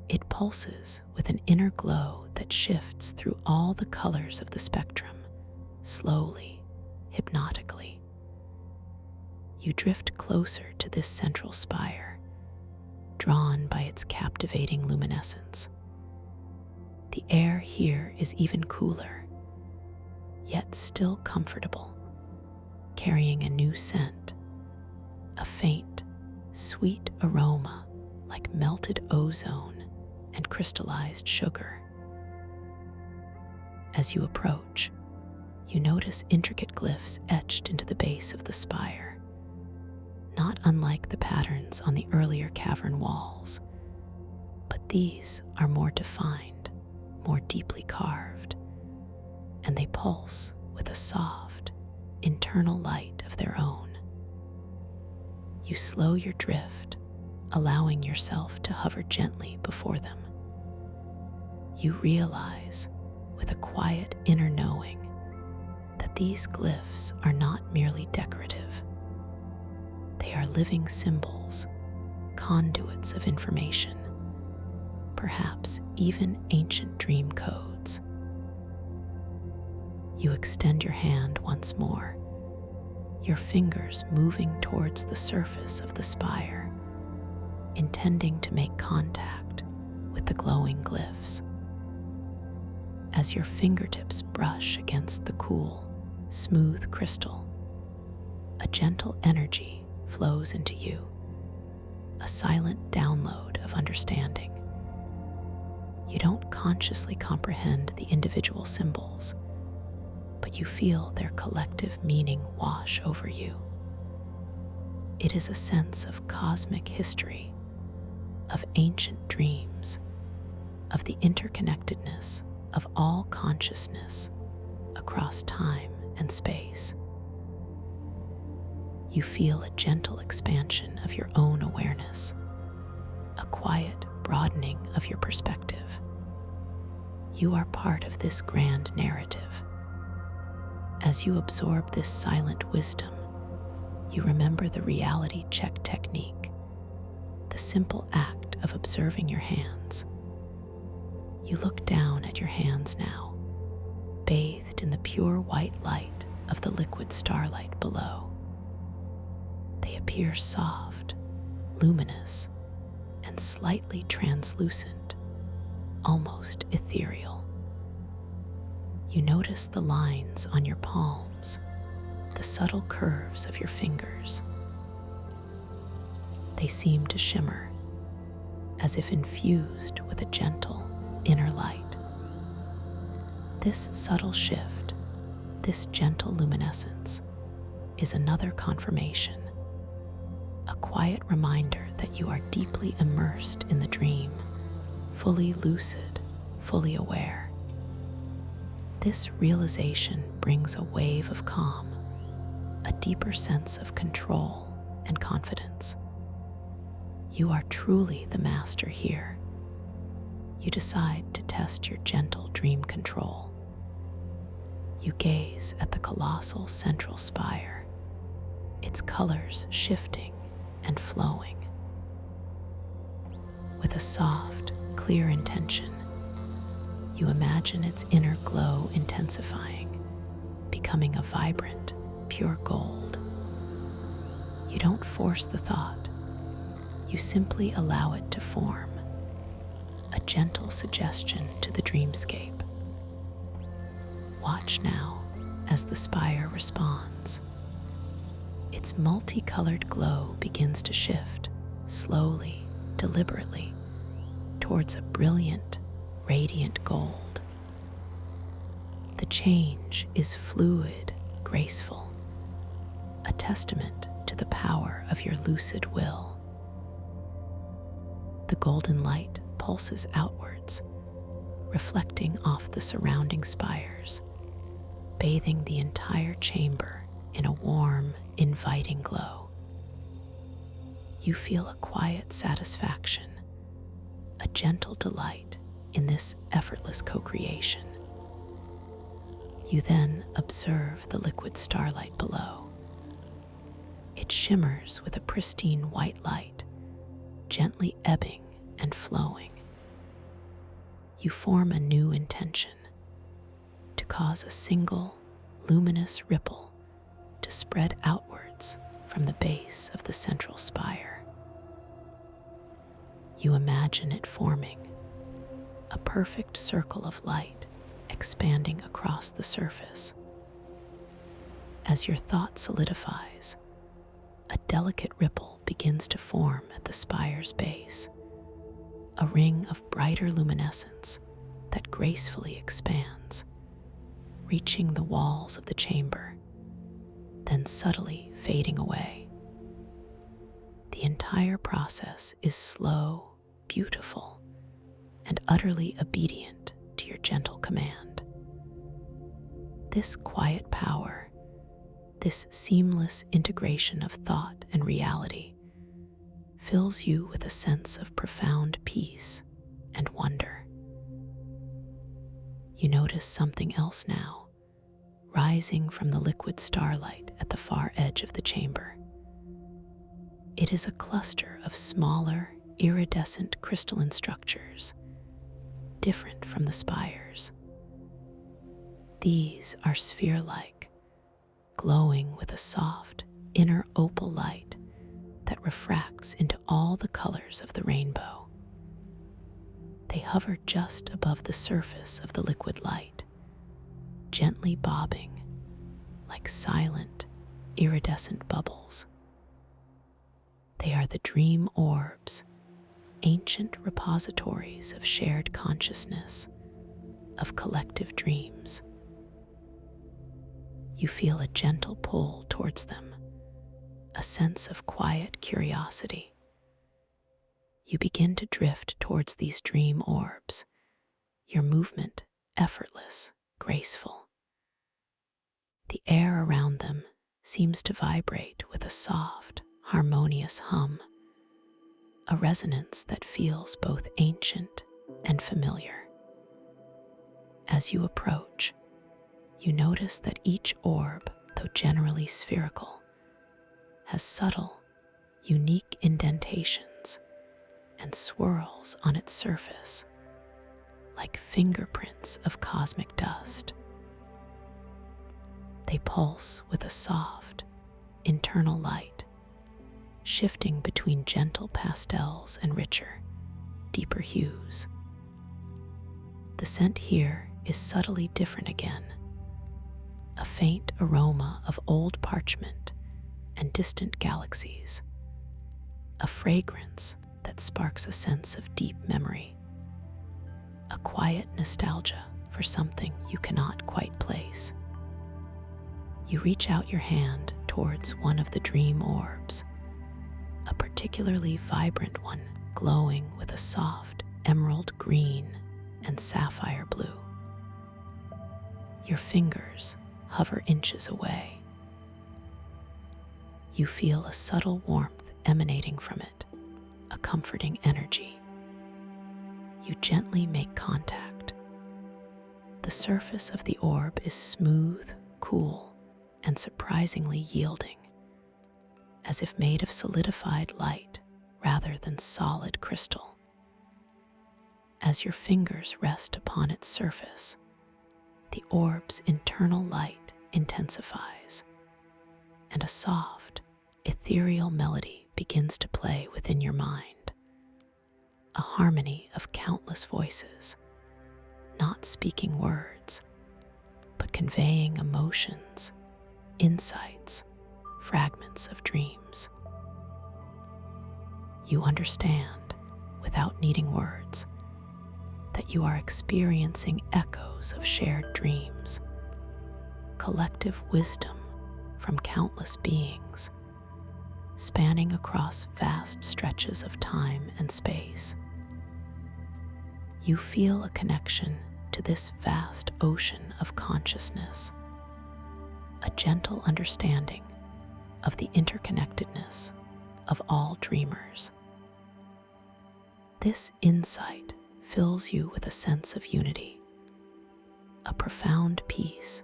It pulses with an inner glow that shifts through all the colors of the spectrum, slowly, hypnotically. You drift closer to this central spire, drawn by its captivating luminescence. The air here is even cooler, yet still comfortable, carrying a new scent, a faint, sweet aroma like melted ozone and crystallized sugar. As you approach, you notice intricate glyphs etched into the base of the spire, not unlike the patterns on the earlier cavern walls, but these are more defined, more deeply carved, and they pulse with a soft, internal light of their own. You slow your drift, allowing yourself to hover gently before them. You realize, with a quiet inner knowing, that these glyphs are not merely decorative. They are living symbols, conduits of information, perhaps even ancient dream codes. You extend your hand once more, your fingers moving towards the surface of the spire, intending to make contact with the glowing glyphs. As your fingertips brush against the cool, smooth crystal, a gentle energy flows into you, a silent download of understanding. You don't consciously comprehend the individual symbols, but you feel their collective meaning wash over you. It is a sense of cosmic history, of ancient dreams, of the interconnectedness of all consciousness across time and space. You feel a gentle expansion of your own awareness, a quiet broadening of your perspective. You are part of this grand narrative. As you absorb this silent wisdom, you remember the reality check technique, the simple act of observing your hands. You look down at your hands now, bathed in the pure white light of the liquid starlight below. They appear soft, luminous, and slightly translucent, almost ethereal. You notice the lines on your palms, the subtle curves of your fingers. They seem to shimmer, as if infused with a gentle inner light. This subtle shift, this gentle luminescence, is another confirmation, a quiet reminder that you are deeply immersed in the dream, fully lucid, fully aware. This realization brings a wave of calm, a deeper sense of control and confidence. You are truly the master here. You decide to test your gentle dream control. You gaze at the colossal central spire, its colors shifting and flowing. With a soft, clear intention, you imagine its inner glow intensifying, becoming a vibrant, pure gold. You don't force the thought. You simply allow it to form, a gentle suggestion to the dreamscape. Watch now as the spire responds. Its multicolored glow begins to shift, slowly, deliberately, towards a brilliant, radiant gold. The change is fluid, graceful, a testament to the power of your lucid will. The golden light pulses outwards, reflecting off the surrounding spires, bathing the entire chamber in a warm, inviting glow. You feel a quiet satisfaction, a gentle delight in this effortless co-creation. You then observe the liquid starlight below. It shimmers with a pristine white light, gently ebbing and flowing. You form a new intention to cause a single, luminous ripple to spread outwards from the base of the central spire. You imagine it forming a perfect circle of light expanding across the surface. As your thought solidifies, a delicate ripple begins to form at the spire's base, a ring of brighter luminescence that gracefully expands, reaching the walls of the chamber, then subtly fading away. The entire process is slow, beautiful, and utterly obedient to your gentle command. This quiet power, this seamless integration of thought and reality, fills you with a sense of profound peace and wonder. You notice something else now, rising from the liquid starlight at the far edge of the chamber. It is a cluster of smaller, iridescent crystalline structures, different from the spires. These are sphere-like, glowing with a soft, inner opal light that refracts into all the colors of the rainbow. They hover just above the surface of the liquid light, gently bobbing like silent, iridescent bubbles. They are the dream orbs, ancient repositories of shared consciousness, of collective dreams. You feel a gentle pull towards them, a sense of quiet curiosity. You begin to drift towards these dream orbs, your movement effortless, graceful. The air around them seems to vibrate with a soft, harmonious hum, a resonance that feels both ancient and familiar. As you approach, you notice that each orb, though generally spherical, has subtle, unique indentations and swirls on its surface like fingerprints of cosmic dust. They pulse with a soft, internal light, shifting between gentle pastels and richer, deeper hues. The scent here is subtly different again, a faint aroma of old parchment and distant galaxies, a fragrance that sparks a sense of deep memory, a quiet nostalgia for something you cannot quite place. You reach out your hand towards one of the dream orbs, a particularly vibrant one glowing with a soft emerald green and sapphire blue. Your fingers hover inches away. You feel a subtle warmth emanating from it, a comforting energy. You gently make contact. The surface of the orb is smooth, cool, and surprisingly yielding, as if made of solidified light rather than solid crystal. As your fingers rest upon its surface, the orb's internal light intensifies, and a soft, ethereal melody begins to play within your mind, a harmony of countless voices, not speaking words, but conveying emotions, insights, fragments of dreams. You understand, without needing words, that you are experiencing echoes of shared dreams, collective wisdom from countless beings, spanning across vast stretches of time and space. You feel a connection to this vast ocean of consciousness, a gentle understanding of the interconnectedness of all dreamers. This insight fills you with a sense of unity, a profound peace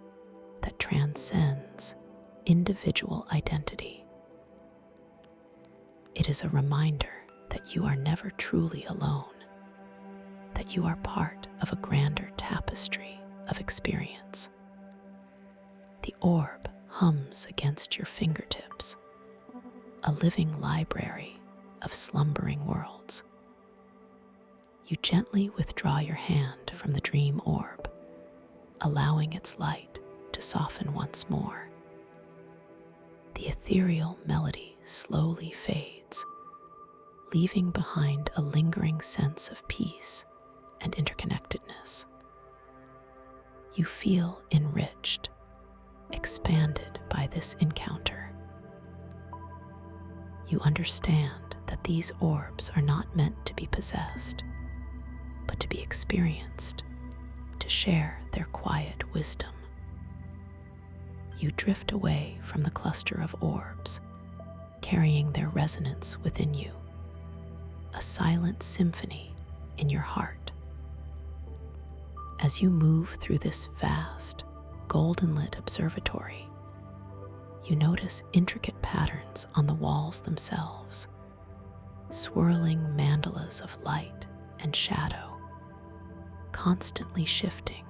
that transcends individual identity. It is a reminder that you are never truly alone, that you are part of a grander tapestry of experience. The orb hums against your fingertips, a living library of slumbering worlds. You gently withdraw your hand from the dream orb, allowing its light to soften once more. The ethereal melody slowly fades, leaving behind a lingering sense of peace and interconnectedness. You feel enriched, expanded by this encounter. You understand that these orbs are not meant to be possessed, but to be experienced, to share their quiet wisdom. You drift away from the cluster of orbs, carrying their resonance within you, a silent symphony in your heart. As you move through this vast, golden-lit observatory, you notice intricate patterns on the walls themselves, swirling mandalas of light and shadow, constantly shifting,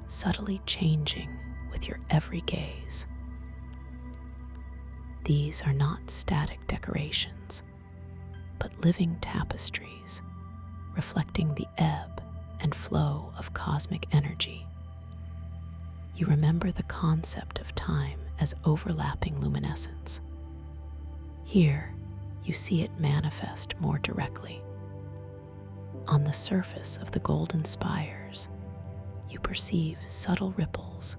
subtly changing with your every gaze. These are not static decorations, but living tapestries, reflecting the ebb and flow of cosmic energy. You remember the concept of time as overlapping luminescence. Here, you see it manifest more directly. On the surface of the golden spires, you perceive subtle ripples,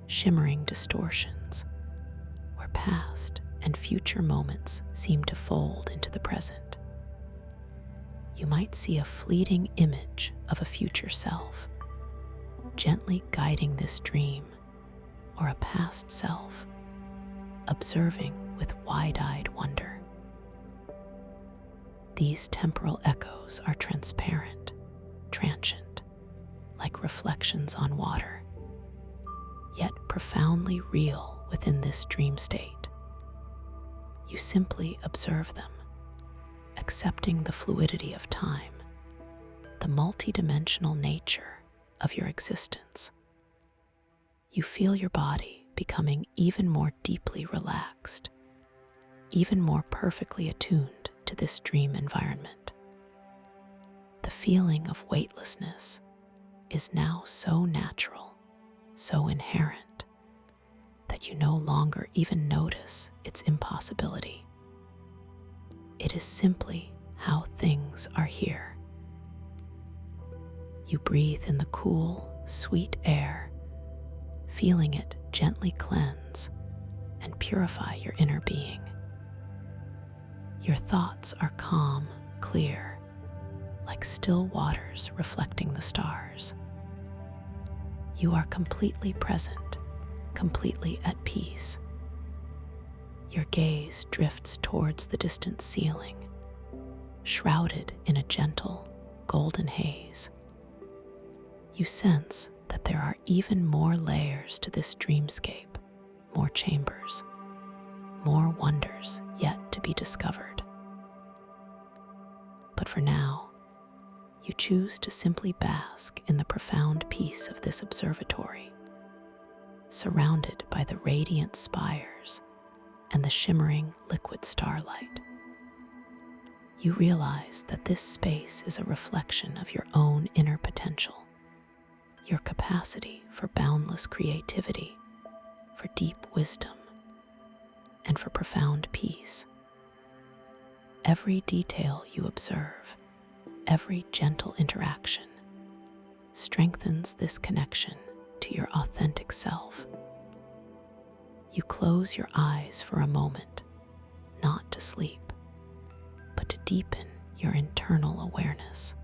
shimmering distortions, where past and future moments seem to fold into the present. You might see a fleeting image of a future self, gently guiding this dream, or a past self, observing with wide-eyed wonder. These temporal echoes are transparent, transient, like reflections on water, yet profoundly real within this dream state. You simply observe them, accepting the fluidity of time, the multidimensional nature of your existence. You feel your body becoming even more deeply relaxed, even more perfectly attuned to this dream environment. The feeling of weightlessness is now so natural, so inherent, that you no longer even notice its impossibility. It is simply how things are here. You breathe in the cool, sweet air, feeling it gently cleanse and purify your inner being. Your thoughts are calm, clear, like still waters reflecting the stars. You are completely present, completely at peace. Your gaze drifts towards the distant ceiling, shrouded in a gentle, golden haze. You sense that there are even more layers to this dreamscape, more chambers, more wonders yet to be discovered. But for now, you choose to simply bask in the profound peace of this observatory, surrounded by the radiant spires and the shimmering liquid starlight. You realize that this space is a reflection of your own inner potential, your capacity for boundless creativity, for deep wisdom, and for profound peace. Every detail you observe, every gentle interaction, strengthens this connection to your authentic self. You close your eyes for a moment, not to sleep, but to deepen your internal awareness.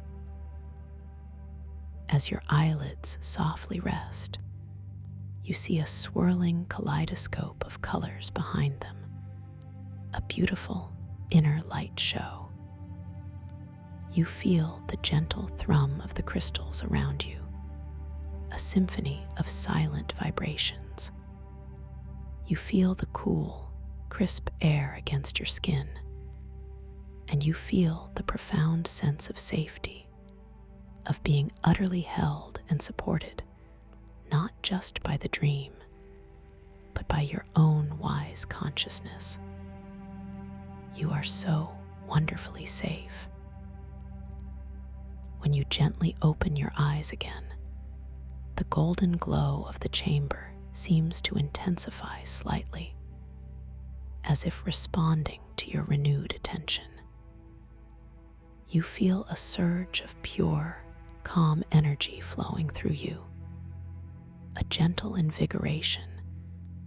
As your eyelids softly rest, you see a swirling kaleidoscope of colors behind them, a beautiful inner light show. You feel the gentle thrum of the crystals around you, a symphony of silent vibrations. You feel the cool, crisp air against your skin, and you feel the profound sense of safety, of being utterly held and supported, not just by the dream, but by your own wise consciousness. You are so wonderfully safe. When you gently open your eyes again, the golden glow of the chamber seems to intensify slightly, as if responding to your renewed attention. You feel a surge of pure, calm energy flowing through you, a gentle invigoration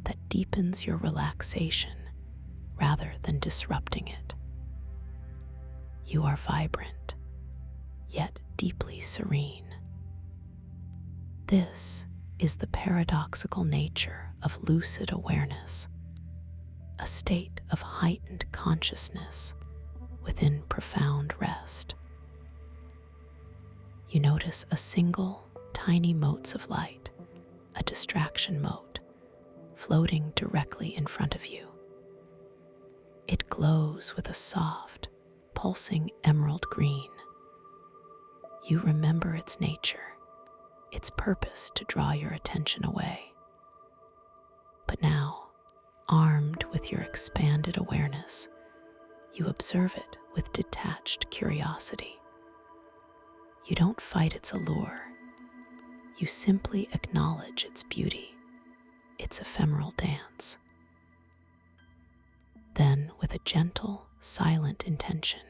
that deepens your relaxation rather than disrupting it. You are vibrant, yet deeply serene. This is the paradoxical nature of lucid awareness, a state of heightened consciousness within profound rest. You notice a single, tiny motes of light, a distraction mote, floating directly in front of you. It glows with a soft, pulsing emerald green. You remember its nature, its purpose to draw your attention away. But now, armed with your expanded awareness, you observe it with detached curiosity. You don't fight its allure. You simply acknowledge its beauty, its ephemeral dance. Then, with a gentle, silent intention,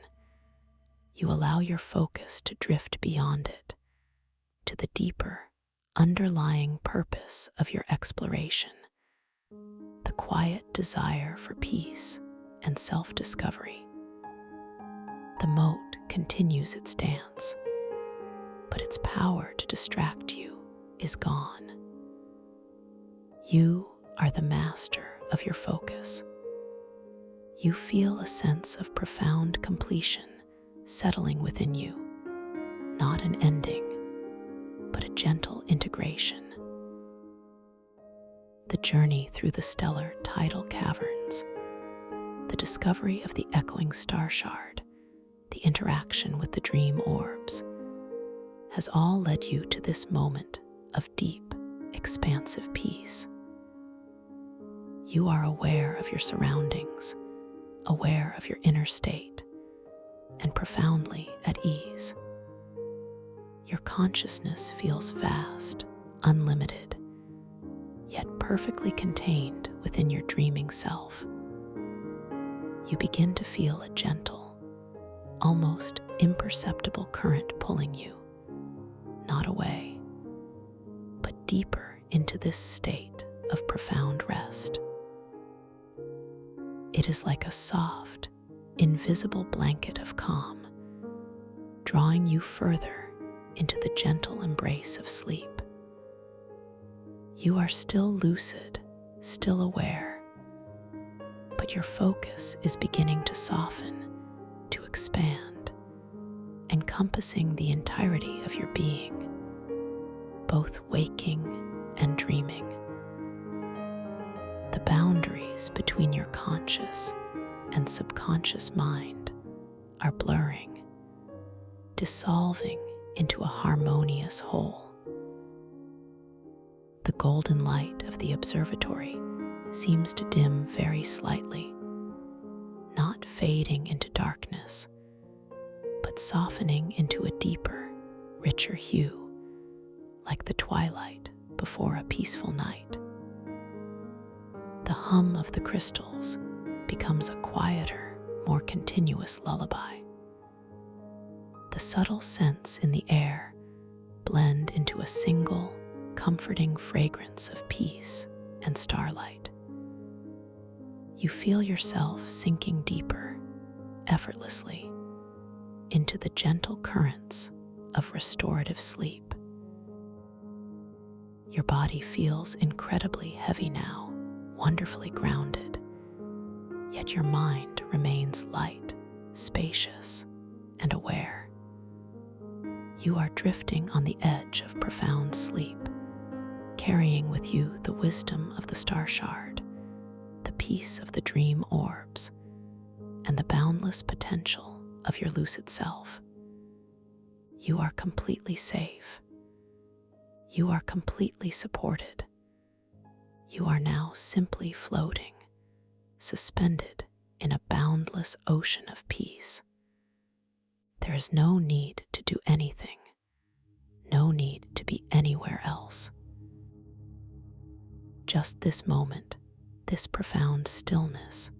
you allow your focus to drift beyond it, to the deeper, underlying purpose of your exploration, the quiet desire for peace and self-discovery. The mote continues its dance, but its power to distract you is gone. You are the master of your focus. You feel a sense of profound completion settling within you, not an ending, but a gentle integration. The journey through the stellar tidal caverns, the discovery of the echoing star shard, the interaction with the dream orbs, has all led you to this moment of deep, expansive peace. You are aware of your surroundings, aware of your inner state, and profoundly at ease. Your consciousness feels vast, unlimited, yet perfectly contained within your dreaming self. You begin to feel a gentle, almost imperceptible current pulling you, not away, but deeper into this state of profound rest. It is like a soft, invisible blanket of calm, drawing you further into the gentle embrace of sleep. You are still lucid, still aware, but your focus is beginning to soften, to expand, encompassing the entirety of your being, both waking and dreaming. The boundaries between your conscious and subconscious mind are blurring, dissolving into a harmonious whole. The golden light of the observatory seems to dim very slightly, not fading into darkness, but softening into a deeper, richer hue, like the twilight before a peaceful night. The hum of the crystals becomes a quieter, more continuous lullaby. The subtle scents in the air blend into a single, comforting fragrance of peace and starlight. You feel yourself sinking deeper, effortlessly, into the gentle currents of restorative sleep. Your body feels incredibly heavy now, wonderfully grounded, yet your mind remains light, spacious, and aware. You are drifting on the edge of profound sleep, carrying with you the wisdom of the star shard, the peace of the dream orbs, and the boundless potential of your lucid self. You are completely safe. You are completely supported. You are now simply floating, suspended in a boundless ocean of peace. There is no need to do anything, no need to be anywhere else. Just this moment, this profound stillness,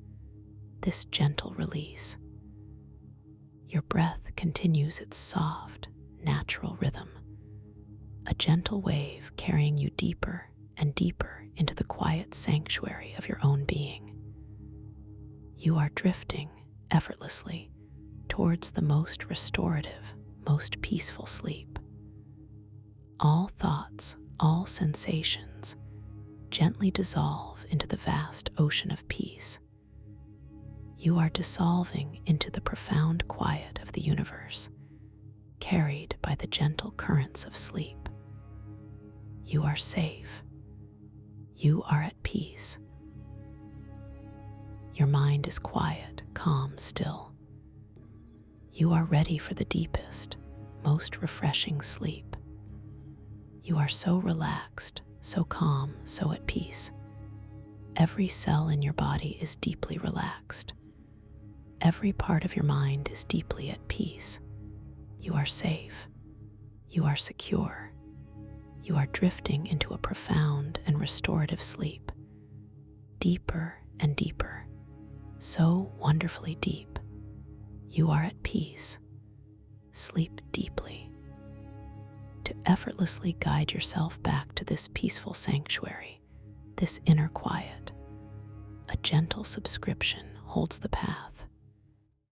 this gentle release. Your breath continues its soft, natural rhythm, a gentle wave carrying you deeper and deeper into the quiet sanctuary of your own being. You are drifting effortlessly towards the most restorative, most peaceful sleep. All thoughts, all sensations gently dissolve into the vast ocean of peace. You are dissolving into the profound quiet of the universe, carried by the gentle currents of sleep. You are safe. You are at peace. Your mind is quiet, calm, still. You are ready for the deepest, most refreshing sleep. You are so relaxed, so calm, so at peace. Every cell in your body is deeply relaxed. Every part of your mind is deeply at peace. You are safe. You are secure. You are drifting into a profound and restorative sleep, deeper and deeper, so wonderfully deep. You are at peace. Sleep deeply. To effortlessly guide yourself back to this peaceful sanctuary, this inner quiet, a gentle subscription holds the path,